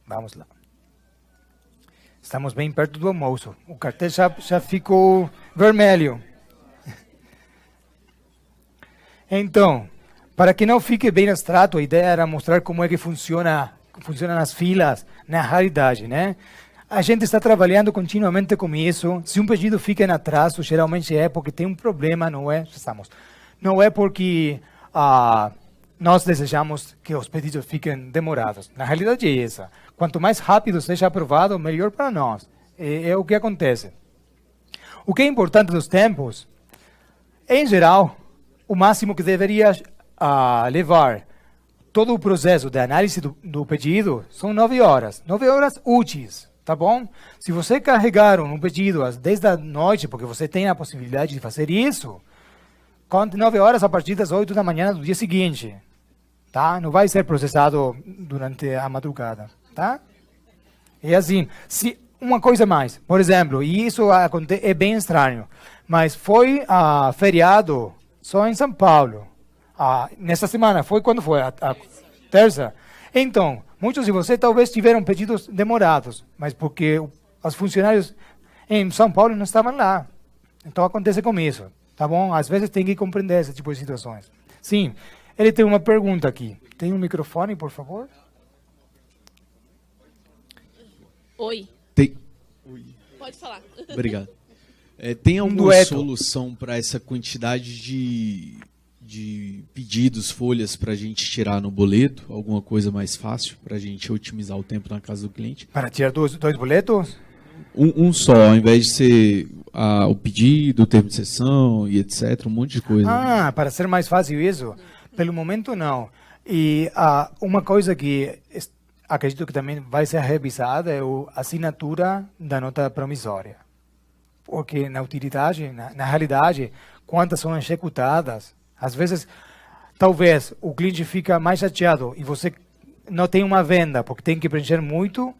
Vamos lá. Estamos bem perto do almoço. O cartão já ficou vermelho. Então, para que não fique bem abstrato, a ideia era mostrar como é que funcionam as filas na realidade, né? A gente está trabalhando continuamente com isso. Se um pedido fica em atraso, geralmente é porque tem um problema, não é porque nós desejamos que os pedidos fiquem demorados. Na realidade é essa. Quanto mais rápido seja aprovado, melhor para nós. É o que acontece. O que é importante dos tempos, em geral, o máximo que deveria levar todo o processo de análise do pedido são 9 horas. 9 horas úteis, tá bom? Se você carregar um pedido às 10 da noite, porque você tem a possibilidade de fazer isso, conte 9 horas a partir das 8 da manhã do dia seguinte. Tá? Não vai ser processado durante a madrugada. Tá? É assim. Se uma coisa mais, por exemplo, e isso é bem estranho, mas foi feriado só em São Paulo. Nessa semana, foi quando foi? A terça? Então, muitos de vocês talvez tiveram pedidos demorados, mas porque os funcionários em São Paulo não estavam lá. Então acontece com isso, tá bom? Às vezes tem que compreender esse tipo de situações. Sim, ele tem uma pergunta aqui. Tem um microfone, por favor? Oi. Tem. Pode falar. Obrigado. Tem alguma dueto. solução para essa quantidade de pedidos, folhas para a gente tirar no boleto? Alguma coisa mais fácil para a gente otimizar o tempo na casa do cliente? Para tirar dois boletos? Um só, ao invés de ser o pedido, o termo de sessão e etc, um monte de coisa. Ah, para ser mais fácil isso? Pelo momento, não. E uma coisa que acredito que também vai ser revisada é a assinatura da nota promissória. Porque na utilidade, na realidade, quantas são executadas, às vezes, talvez o cliente fica mais chateado e você não tem uma venda porque tem que preencher muito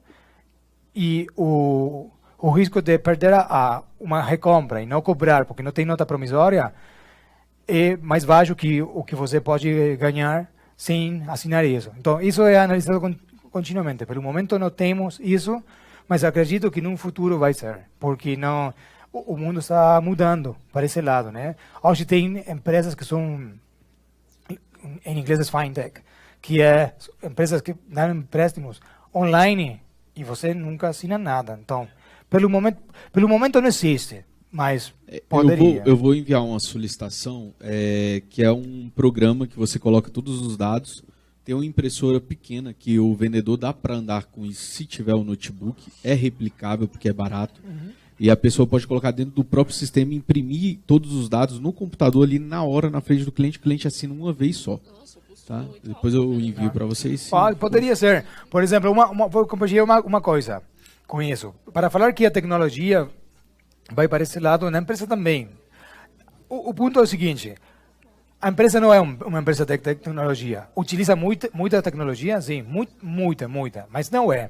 e o risco de perder uma recompra e não cobrar porque não tem nota promissória é mais baixo que o que você pode ganhar sem assinar isso. Então, isso é analisado continuamente. Pelo momento não temos isso, mas acredito que no futuro vai ser, porque não... O mundo está mudando para esse lado, né? Hoje tem empresas que são, em inglês é fintech, que é empresas que dão empréstimos online e você nunca assina nada. Então, pelo momento não existe, mas poderia. Eu vou enviar uma solicitação, que é um programa que você coloca todos os dados. Tem uma impressora pequena que o vendedor dá para andar com isso se tiver o notebook. É replicável porque é barato. E a pessoa pode colocar dentro do próprio sistema e imprimir todos os dados no computador ali na hora, na frente do cliente. O cliente assina uma vez só. Tá? Depois eu envio para vocês. Poderia ser. Por exemplo, vou compartilhar uma coisa com isso. Para falar que a tecnologia vai para esse lado, na empresa também. O ponto é o seguinte. A empresa não é uma empresa de tecnologia. Utiliza muita tecnologia? Sim, muita. Mas não é.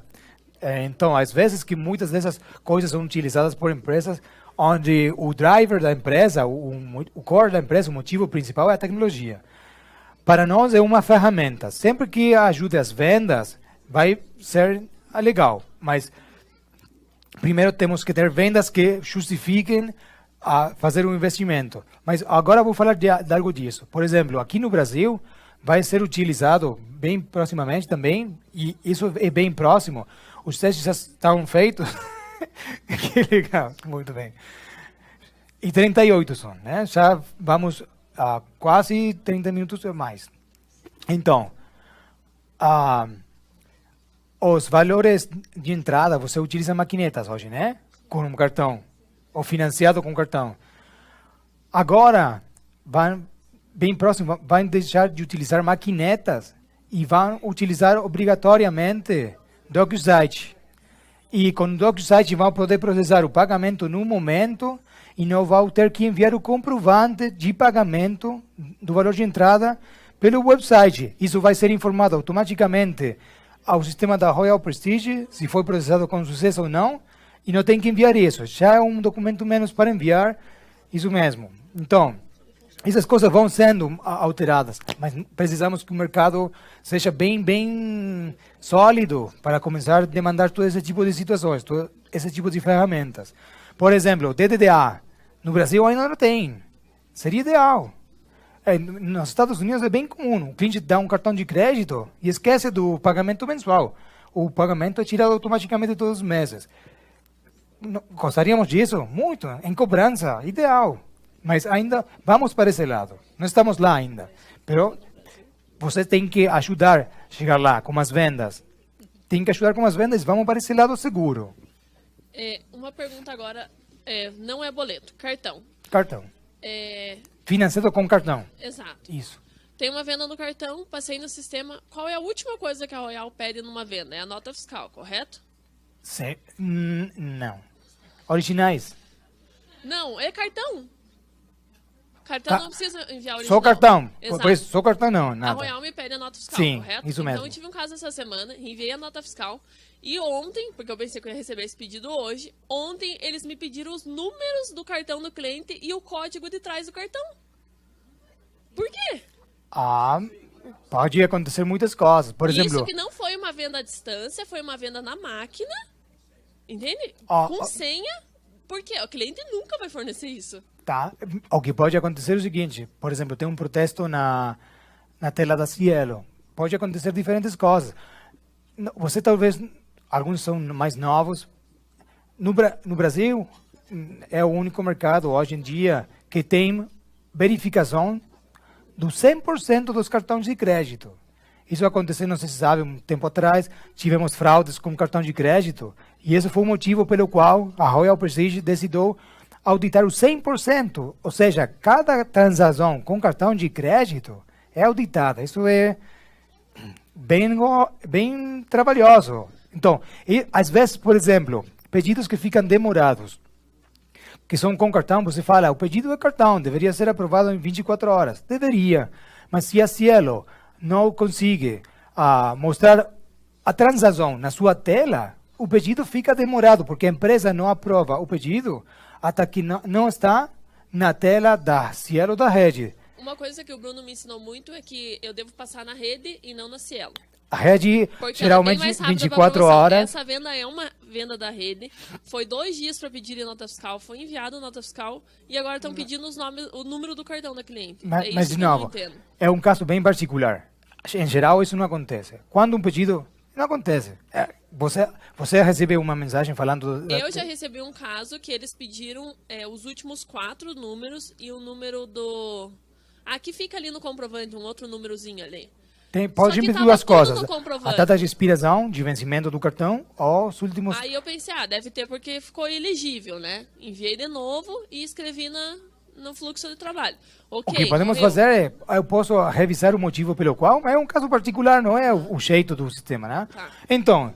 Então, às vezes que muitas dessas coisas são utilizadas por empresas onde o driver da empresa, o core da empresa, o motivo principal é a tecnologia. Para nós é uma ferramenta. Sempre que ajude as vendas, vai ser legal. Mas primeiro temos que ter vendas que justifiquem a fazer um investimento. Mas agora vou falar de algo disso. Por exemplo, aqui no Brasil, vai ser utilizado bem proximamente também, e isso é bem próximo. Os testes já estão feitos. Que legal, muito bem. E 38 são, né? Já vamos a quase 30 minutos ou mais. Então, os valores de entrada, você utiliza maquinetas hoje, né? Com um cartão, ou financiado com cartão. Agora, bem próximo, vão deixar de utilizar maquinetas e vão utilizar obrigatoriamente DocuSign. E com o DocuSign vão poder processar o pagamento no momento e não vão ter que enviar o comprovante de pagamento do valor de entrada pelo website. Isso vai ser informado automaticamente ao sistema da Royal Prestige, se foi processado com sucesso ou não, e não tem que enviar isso. Já é um documento menos para enviar, isso mesmo. Então, essas coisas vão sendo alteradas, mas precisamos que o mercado seja bem sólido para começar a demandar todo esse tipo de situações, todo esse tipo de ferramentas. Por exemplo, DDA, no Brasil ainda não tem. Seria ideal. Nos Estados Unidos é bem comum. O cliente dá um cartão de crédito e esquece do pagamento mensual. O pagamento é tirado automaticamente todos os meses. Gostaríamos disso? Muito. Em cobrança, ideal. Mas ainda vamos para esse lado. Não estamos lá ainda. Mas você tem que ajudar a chegar lá com as vendas. Tem que ajudar com as vendas. Vamos para esse lado seguro. Uma pergunta agora. Não é boleto, cartão. Cartão. Financiado com cartão. Exato. Isso. Tem uma venda no cartão, passei no sistema. Qual é a última coisa que a Royal pede numa venda? É a nota fiscal, correto? Não. Originais. Não, é cartão. Cartão não precisa enviar original. Só cartão. Exato. Só cartão não, nada. A Royal me pede a nota fiscal, Sim, correto? isso mesmo. Então eu tive um caso essa semana, enviei a nota fiscal. E ontem, porque eu pensei que eu ia receber esse pedido hoje, ontem eles me pediram os números do cartão do cliente e o código de trás do cartão. Por quê? Pode acontecer muitas coisas. Por exemplo... Isso que não foi uma venda à distância, foi uma venda na máquina. Entende? Com senha. Porque o cliente nunca vai fornecer isso. Tá. O que pode acontecer é o seguinte. Por exemplo, tem um protesto na tela da Cielo. Pode acontecer diferentes coisas. Você talvez... Alguns são mais novos. no Brasil, é o único mercado hoje em dia que tem verificação do 100% dos cartões de crédito. Isso aconteceu, não sei se sabe, um tempo atrás, tivemos fraudes com cartão de crédito, e esse foi o motivo pelo qual a Royal Prestige decidiu auditar o 100%, ou seja, cada transação com cartão de crédito é auditada. Isso é bem trabalhoso. Então, e, às vezes, por exemplo, pedidos que ficam demorados, que são com cartão, você fala, o pedido é cartão, deveria ser aprovado em 24 horas. Deveria, mas se a Cielo não consegue mostrar a transação na sua tela, o pedido fica demorado, porque a empresa não aprova o pedido até que não está na tela da Cielo da rede. Uma coisa que o Bruno me ensinou muito é que eu devo passar na rede e não na Cielo. A rede, Porque geralmente, 24 horas. Essa venda é uma venda da rede. Foi 2 dias para pedir nota fiscal, foi enviado nota fiscal e agora estão pedindo o número do cartão da cliente. Mas de novo, é um caso bem particular. Em geral, isso não acontece. Quando um pedido... Não acontece. Você recebeu uma mensagem falando... Eu já recebi um caso que eles pediram os últimos 4 números e o número do... Aqui fica ali no comprovante, um outro númerozinho ali. Pode vir duas coisas. A data de expiração, de vencimento do cartão, ou os últimos... Aí eu pensei, deve ter porque ficou elegível, né? Enviei de novo e escrevi no fluxo de trabalho. O que podemos fazer é, eu posso revisar o motivo pelo qual, mas é um caso particular, não é o jeito do sistema, né? Tá. Então,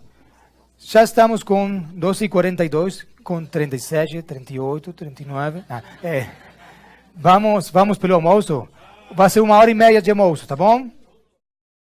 já estamos com 12h42, com 37, 38, 39... Vamos pelo almoço? Vai ser 1h30 de almoço, tá bom?